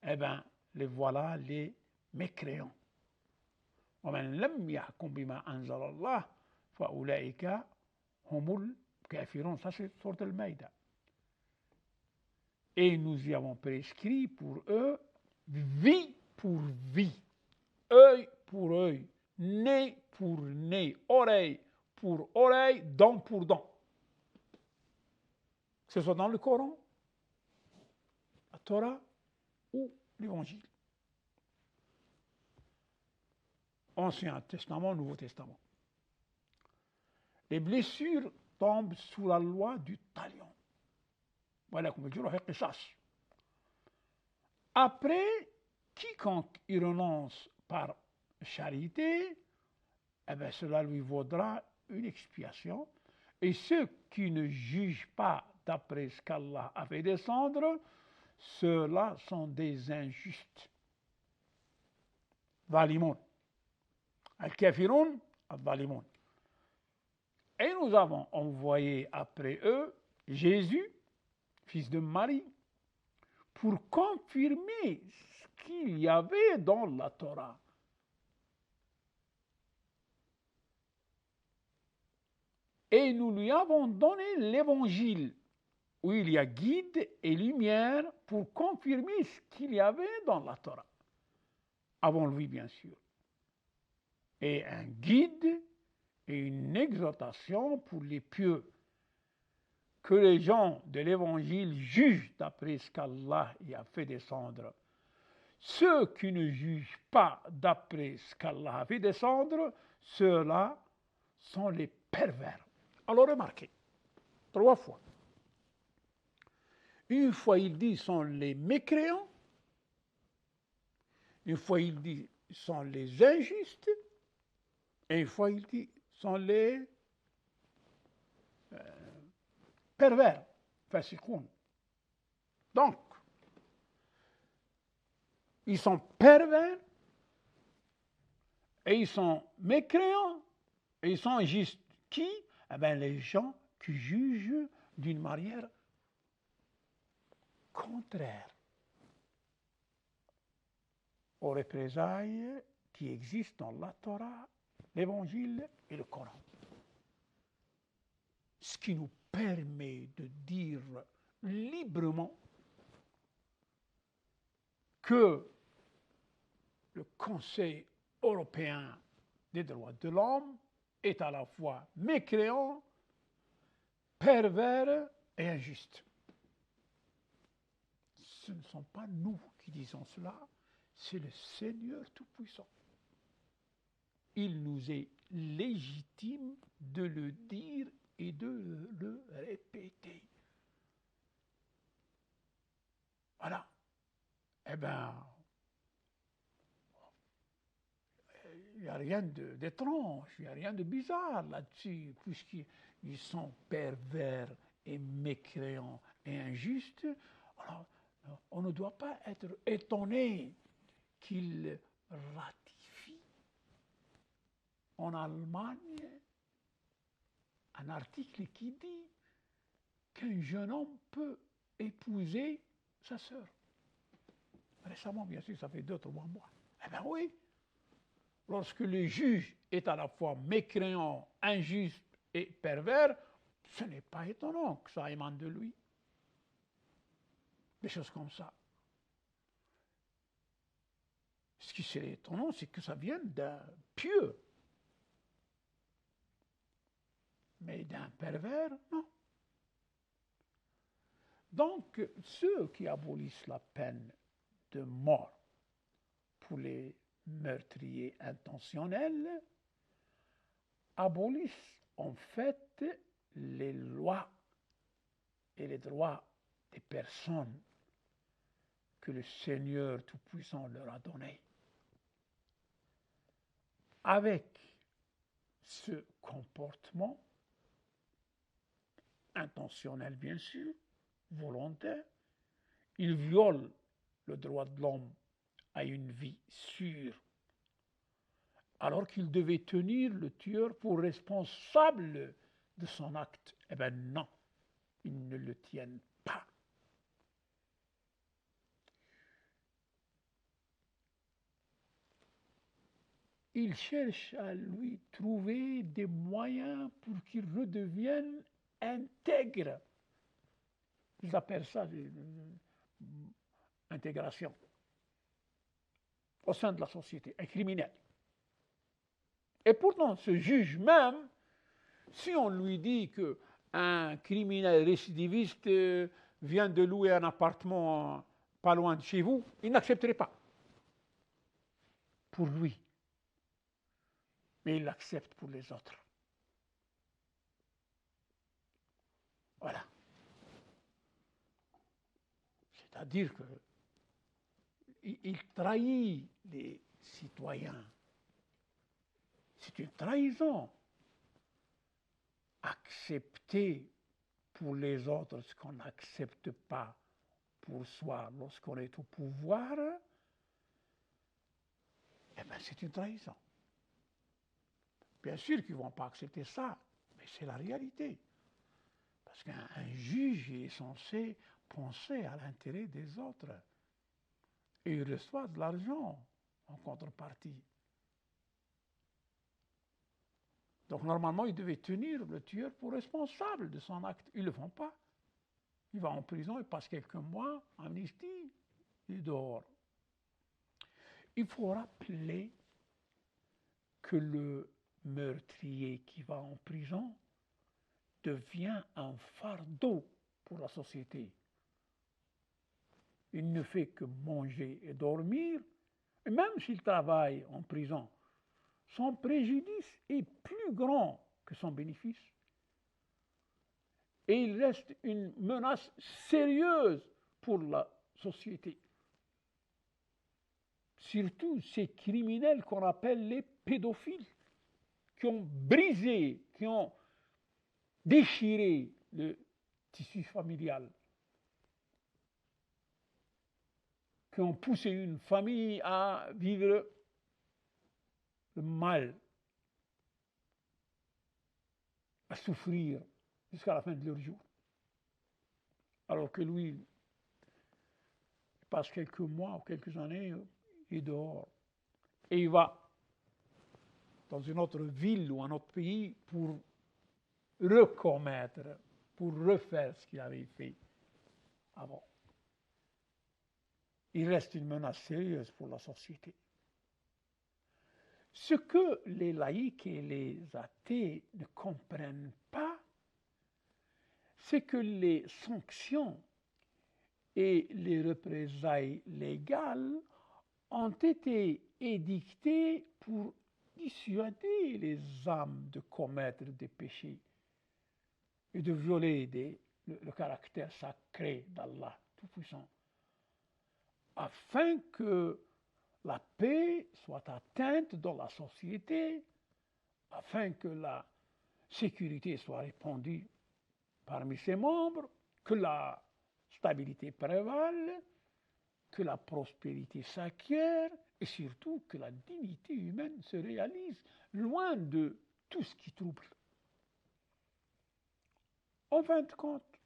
eh bien, les voilà les mécréants. ومن لم يحكم بما أنزل الله فأولئك هم الكافرون. Ça c'est sourate Al-Maïda. Et nous y avons prescrit pour eux vie pour vie, œil pour œil, nez pour nez, oreille pour oreille, dent pour dent. Que ce soit dans le Coran, la Torah ou l'Évangile. Ancien Testament, Nouveau Testament. Les blessures tombent sous la loi du talion. Voilà comme je le dis. Après, quiconque y renonce par charité, eh bien, cela lui vaudra une expiation. Et ceux qui ne jugent pas d'après ce qu'Allah a fait descendre, ceux-là sont des injustes. Zalimoun. Al-Kafirun, al-Zalimoun. Et nous avons envoyé après eux Jésus, fils de Marie, pour confirmer ce qu'il y avait dans la Torah. Et nous lui avons donné l'Évangile, où il y a guide et lumière pour confirmer ce qu'il y avait dans la Torah. Avant lui, bien sûr. Et un guide et une exhortation pour les pieux. Que les gens de l'Évangile jugent d'après ce qu'Allah y a fait descendre. Ceux qui ne jugent pas d'après ce qu'Allah a fait descendre, ceux-là sont les pervers. Alors remarquez, 3 fois. Une fois il dit sont les mécréants, une fois il dit sont les injustes, et une fois il dit sont les pervers, fasiqoun. Donc, ils sont pervers, et ils sont mécréants, et ils sont injustes. Qui? Eh bien, les gens qui jugent d'une manière contraire aux représailles qui existent dans la Torah, l'Évangile et le Coran. Ce qui nous permet de dire librement que le Conseil européen des droits de l'homme est à la fois mécréant, pervers et injuste. Ce ne sont pas nous qui disons cela, c'est le Seigneur Tout-Puissant. Il nous est légitime de le dire et de le répéter. Voilà. Eh bien, il n'y a rien d'étrange, il n'y a rien de bizarre là-dessus, puisqu'ils sont pervers et mécréants et injustes. Alors, on ne doit pas être étonné qu'ils ratifient en Allemagne un article qui dit qu'un jeune homme peut épouser sa sœur. Récemment, bien sûr, ça fait 2 ou 3 mois. Eh bien oui, lorsque le juge est à la fois mécréant, injuste et pervers, ce n'est pas étonnant que ça émane de lui. Des choses comme ça. Ce qui serait étonnant, c'est que ça vienne d'un pieux. Mais d'un pervers, non. Donc, ceux qui abolissent la peine de mort pour les meurtriers intentionnels abolissent en fait les lois et les droits des personnes que le Seigneur Tout-Puissant leur a donnés. Avec ce comportement, intentionnel bien sûr, volontaire, ils violent le droit de l'homme à une vie sûre, alors qu'ils devaient tenir le tueur pour responsable de son acte. Eh bien non, ils ne le tiennent pas. Ils cherchent à lui trouver des moyens pour qu'il redevienne intègre. Ils appellent ça intégration au sein de la société, un criminel. Et pourtant, ce juge même, si on lui dit qu'un criminel récidiviste vient de louer un appartement pas loin de chez vous, il n'accepterait pas. Pour lui. Mais il l'accepte pour les autres. Voilà. C'est-à-dire qu'il trahit les citoyens. C'est une trahison. Accepter pour les autres ce qu'on n'accepte pas pour soi lorsqu'on est au pouvoir, eh bien c'est une trahison. Bien sûr qu'ils ne vont pas accepter ça, mais c'est la réalité. Parce qu'un juge est censé penser à l'intérêt des autres. Et il reçoit de l'argent en contrepartie. Donc normalement, il devait tenir le tueur pour responsable de son acte. Ils ne le font pas. Il va en prison, il passe quelques mois, amnistie, il dort. Il faut rappeler que le meurtrier qui va en prison devient un fardeau pour la société. Il ne fait que manger et dormir, et même s'il travaille en prison, son préjudice est plus grand que son bénéfice. Et il reste une menace sérieuse pour la société. Surtout ces criminels qu'on appelle les pédophiles, qui ont brisé, qui ont déchiré le tissu familial, qui ont poussé une famille à vivre le mal, à souffrir jusqu'à la fin de leur jour. Alors que lui, il passe quelques mois ou quelques années, il est dehors. Et il va dans une autre ville ou un autre pays pour recommettre, pour refaire ce qu'il avait fait avant. Il reste une menace sérieuse pour la société. Ce que les laïcs et les athées ne comprennent pas, c'est que les sanctions et les représailles légales ont été édictées pour dissuader les âmes de commettre des péchés et de violer le caractère sacré d'Allah Tout-Puissant, afin que la paix soit atteinte dans la société, afin que la sécurité soit répandue parmi ses membres, que la stabilité prévale, que la prospérité s'acquiert et surtout que la dignité humaine se réalise loin de tout ce qui trouble. En fin de compte,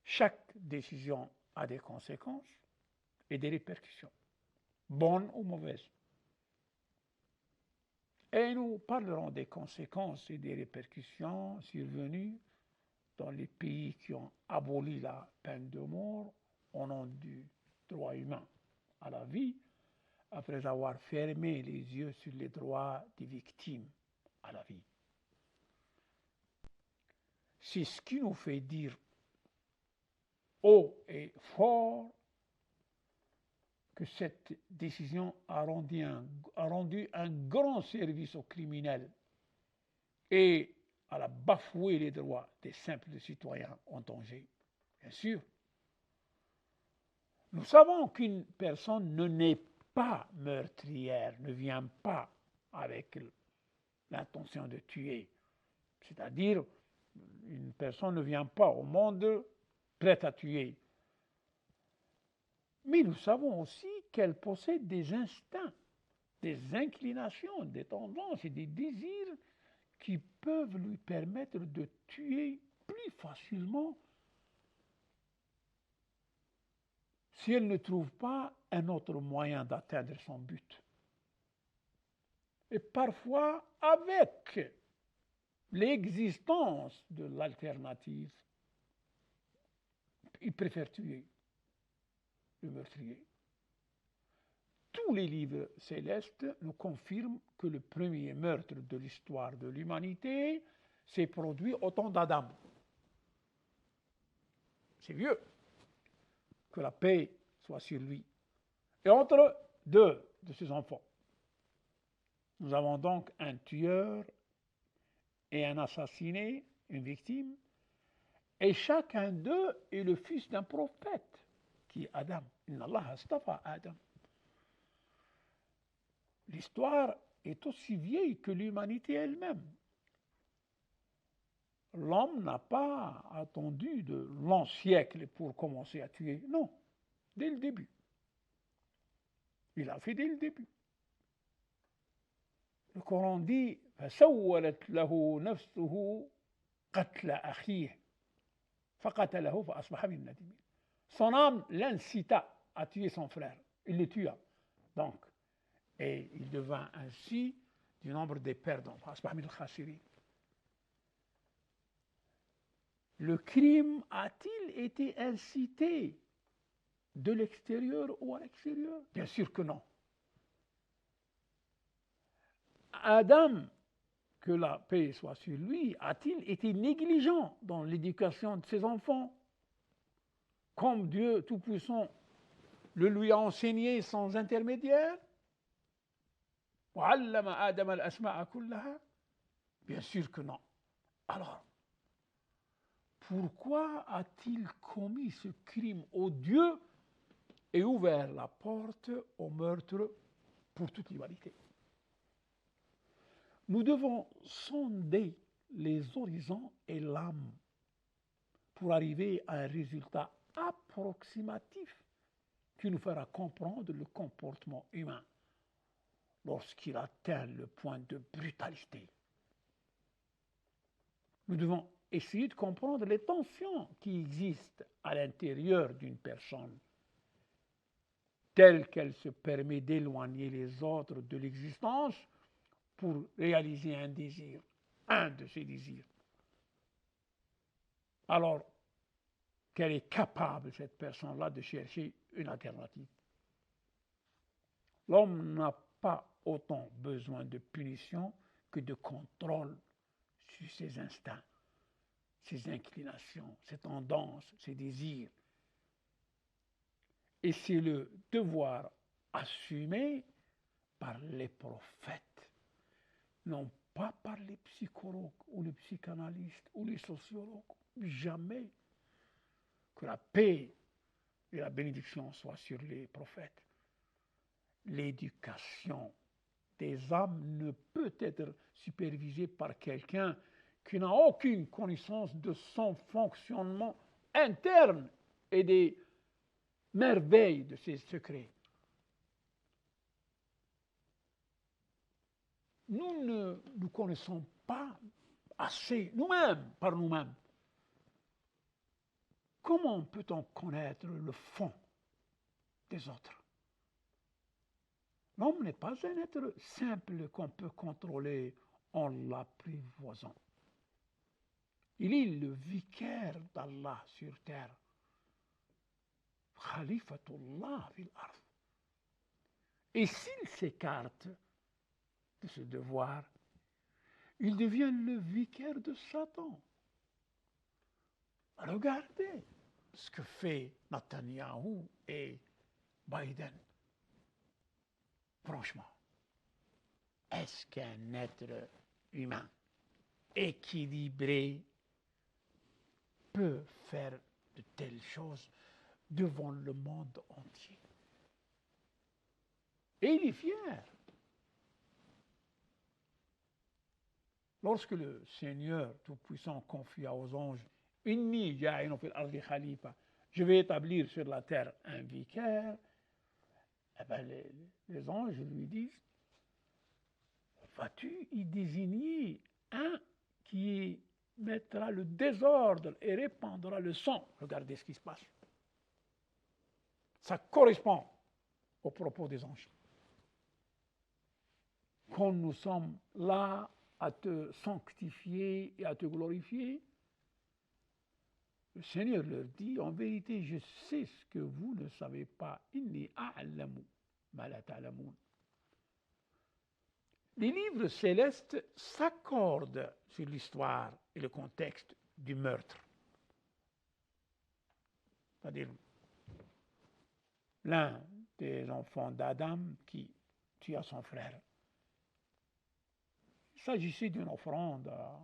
chaque décision a des conséquences et des répercussions, bonnes ou mauvaises. Et nous parlerons des conséquences et des répercussions survenues dans les pays qui ont aboli la peine de mort au nom du droit humain à la vie, après avoir fermé les yeux sur les droits des victimes à la vie. C'est ce qui nous fait dire haut et fort que cette décision a rendu un grand service aux criminels et elle a bafoué les droits des simples citoyens en danger. Bien sûr, nous savons qu'une personne ne naît pas meurtrière, ne vient pas avec l'intention de tuer. C'est-à-dire, une personne ne vient pas au monde prête à tuer. Mais nous savons aussi qu'elle possède des instincts, des inclinations, des tendances et des désirs qui peuvent lui permettre de tuer plus facilement si elle ne trouve pas un autre moyen d'atteindre son but. Et parfois, avec l'existence de l'alternative, il préfère tuer le meurtrier. Tous les livres célestes nous confirment que le premier meurtre de l'histoire de l'humanité s'est produit au temps d'Adam. C'est vieux. Que la paix soit sur lui. Et entre deux de ses enfants. Nous avons donc un tueur et un assassiné, une victime, et chacun d'eux est le fils d'un prophète, qui est Adam. Inna Allah astafa Adam. L'histoire est aussi vieille que l'humanité elle-même. L'homme n'a pas attendu de longs siècles pour commencer à tuer. Non, dès le début. Il a fait dès le début. Le Coran dit فَسَوَّلَتْ لَهُ نَفْسُهُ قَتْلَ أَخِيهِ فَقَتَلَهُ فَأَصْبَحَ مِنَ النَّادِمِينَ. Son âme l'incita à tuer son frère. Il le tua. Donc, et il devint ainsi du nombre des perdants. فَأَصْبَحَ مِنَ الْخَاسِرِينَ. Le crime a-t-il été incité de l'extérieur ou à l'extérieur? Bien sûr que non. Adam, que la paix soit sur lui, a-t-il été négligent dans l'éducation de ses enfants, comme Dieu Tout-Puissant le lui a enseigné sans intermédiaire? Bien sûr que non. Alors, pourquoi a-t-il commis ce crime odieux et ouvert la porte au meurtre pour toute l'humanité? Nous devons sonder les horizons et l'âme pour arriver à un résultat approximatif qui nous fera comprendre le comportement humain lorsqu'il atteint le point de brutalité. Nous devons essayer de comprendre les tensions qui existent à l'intérieur d'une personne, telle qu'elle se permet d'éloigner les autres de l'existence pour réaliser un désir, un de ses désirs. Alors, qu'elle est capable, cette personne-là, de chercher une alternative. L'homme n'a pas autant besoin de punition que de contrôle sur ses instincts, ses inclinations, ses tendances, ses désirs. Et c'est le devoir assumé par les prophètes, non pas par les psychologues ou les psychanalystes ou les sociologues. Jamais. Que la paix et la bénédiction soient sur les prophètes. L'éducation des âmes ne peut être supervisée par quelqu'un qui n'a aucune connaissance de son fonctionnement interne et des merveilles de ses secrets. Nous ne nous connaissons pas assez nous-mêmes, par nous-mêmes. Comment peut-on connaître le fond des autres? L'homme n'est pas un être simple qu'on peut contrôler en l'apprivoisant. Il est le vicaire d'Allah sur terre. Khalifatullah fil ard. Et s'il s'écarte de ce devoir, il devient le vicaire de Satan. Regardez ce que fait Netanyahou et Biden. Franchement, est-ce qu'un être humain équilibré peut faire de telles choses devant le monde entier? Et il est fier. Lorsque le Seigneur Tout-Puissant confia aux anges, « Inni ja'ilun fil ardi khalifa » je vais établir sur la terre un vicaire, eh ben les anges lui disent, vas-tu y désigner un qui mettra le désordre et répandra le sang? Regardez ce qui se passe. Ça correspond aux propos des anges. Quand nous sommes là à te sanctifier et à te glorifier, le Seigneur leur dit, en vérité, je sais ce que vous ne savez pas. Inni a'lamu ma la ta'lamun. Les livres célestes s'accordent sur l'histoire et le contexte du meurtre. C'est-à-dire l'un des enfants d'Adam qui tua son frère. Il s'agissait d'une offrande à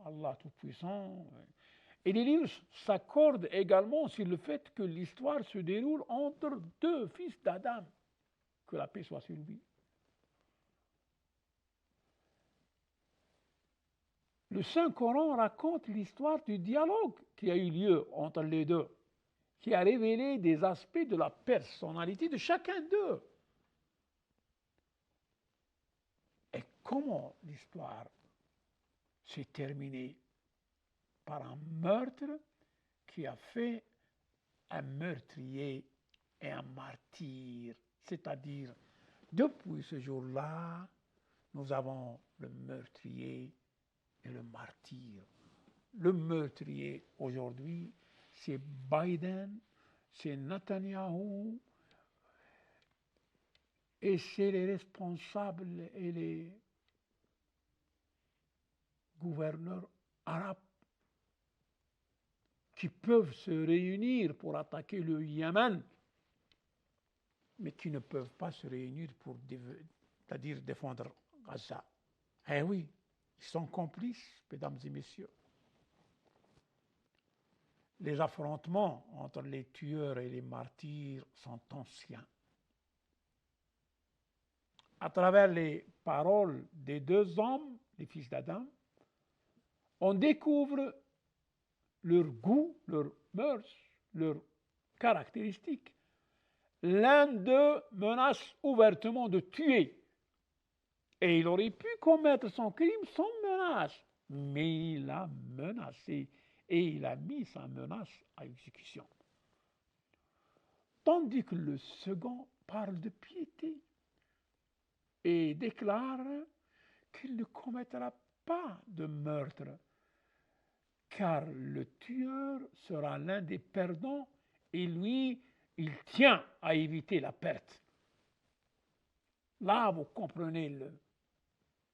Allah Tout-Puissant. Et les livres s'accordent également sur le fait que l'histoire se déroule entre deux fils d'Adam, que la paix soit sur lui. Le Saint-Coran raconte l'histoire du dialogue qui a eu lieu entre les deux, qui a révélé des aspects de la personnalité de chacun d'eux. Et comment l'histoire s'est terminée? Par un meurtre qui a fait un meurtrier et un martyr. C'est-à-dire, depuis ce jour-là, nous avons le meurtrier et le martyr. Le meurtrier aujourd'hui, c'est Biden, c'est Netanyahou, et c'est les responsables et les gouverneurs arabes qui peuvent se réunir pour attaquer le Yémen, mais qui ne peuvent pas se réunir pour c'est-à-dire défendre Gaza. Eh oui, ils sont complices, mesdames et messieurs. Les affrontements entre les tueurs et les martyrs sont anciens. À travers les paroles des deux hommes, les fils d'Adam, on découvre leur goût, leurs mœurs, leurs caractéristiques. L'un d'eux menace ouvertement de tuer. Et il aurait pu commettre son crime sans menace. Mais il a menacé et il a mis sa menace à exécution. Tandis que le second parle de piété et déclare qu'il ne commettra pas de meurtre, car le tueur sera l'un des perdants et lui, il tient à éviter la perte. Là, vous comprenez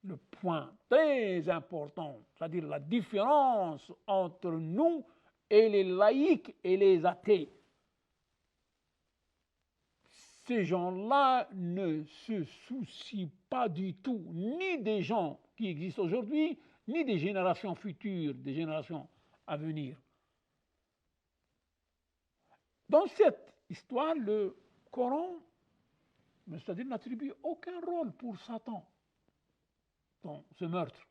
le point très important, c'est-à-dire la différence entre nous et les laïcs et les athées. Ces gens-là ne se soucient pas du tout, ni des gens qui existent aujourd'hui, ni des générations futures, des générations à venir. Dans cette histoire, le Coran, c'est-à-dire, n'attribue aucun rôle pour Satan dans ce meurtre.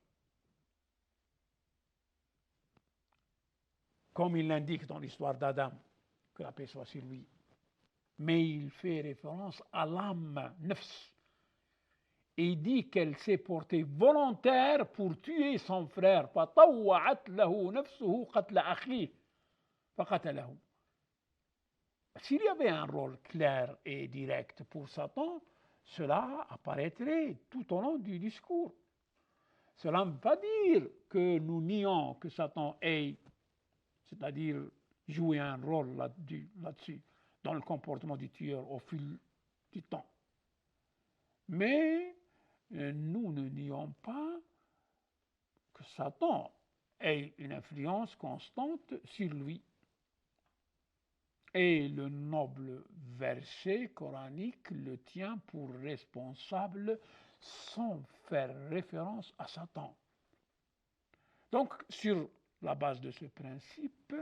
Comme il l'indique dans l'histoire d'Adam, que la paix soit sur lui. Mais il fait référence à l'âme, nefs, et il dit qu'elle s'est portée volontaire pour tuer son frère. S'il y avait un rôle clair et direct pour Satan, cela apparaîtrait tout au long du discours. Cela ne veut pas dire que nous nions que Satan ait, c'est-à-dire joué un rôle là-dessus, dans le comportement du tueur au fil du temps. Mais nous ne nions pas que Satan ait une influence constante sur lui. Et le noble verset coranique le tient pour responsable sans faire référence à Satan. Donc, sur la base de ce principe,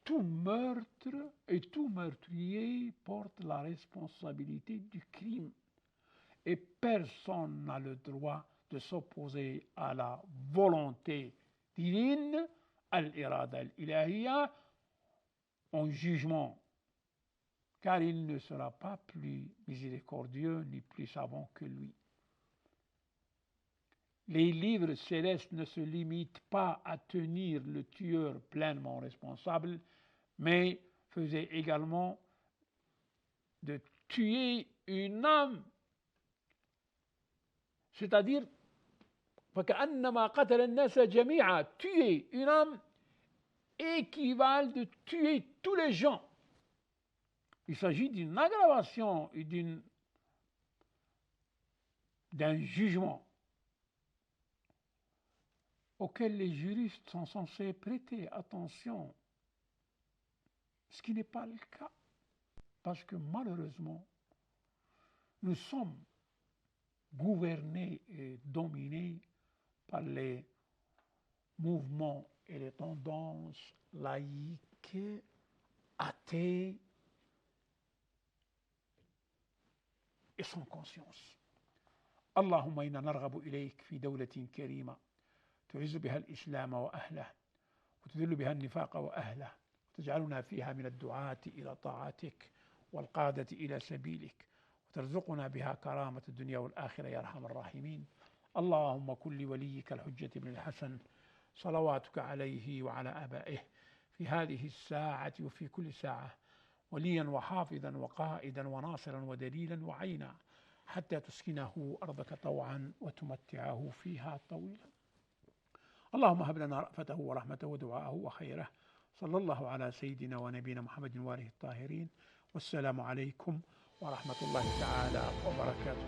tout meurtre et tout meurtrier porte la responsabilité du crime. Et personne n'a le droit de s'opposer à la volonté divine, al-irada al-ilahiyya, en jugement, car il ne sera pas plus miséricordieux ni plus savant que lui. Les livres célestes ne se limitent pas à tenir le tueur pleinement responsable, mais faisaient également de tuer une âme, c'est-à-dire فكأنما قتل الناس جميعا, tuer une âme équivalent de tuer tous les gens. Il s'agit d'une aggravation et d'un jugement auquel les juristes sont censés prêter attention, ce qui n'est pas le cas, parce que malheureusement, nous sommes gouvernés et dominés par les mouvements et les tendances laïques, athées et sans conscience. اللهم إنا نرغب إليك في دولة كريمة تعز بها الإسلام وأهله وتذل بها النفاق وأهله وتجعلنا فيها من الدعاة إلى طاعتك والقادة إلى سبيلك وترزقنا بها كرامة الدنيا والآخرة يا أرحم الراحمين. اللهم كن لوليك الحجة بن الحسن صلواتك عليه وعلى آبائه في هذه الساعة وفي كل ساعة وليا وحافظا وقائدا وناصرا ودليلا وعينا حتى تسكنه أرضك طوعا وتمتعه فيها طويلا. اللهم هب لنا رأفته ورحمته ودعاءه وخيره. صلى الله على سيدنا ونبينا محمد وآله الطاهرين. والسلام عليكم ورحمة الله تعالى وبركاته.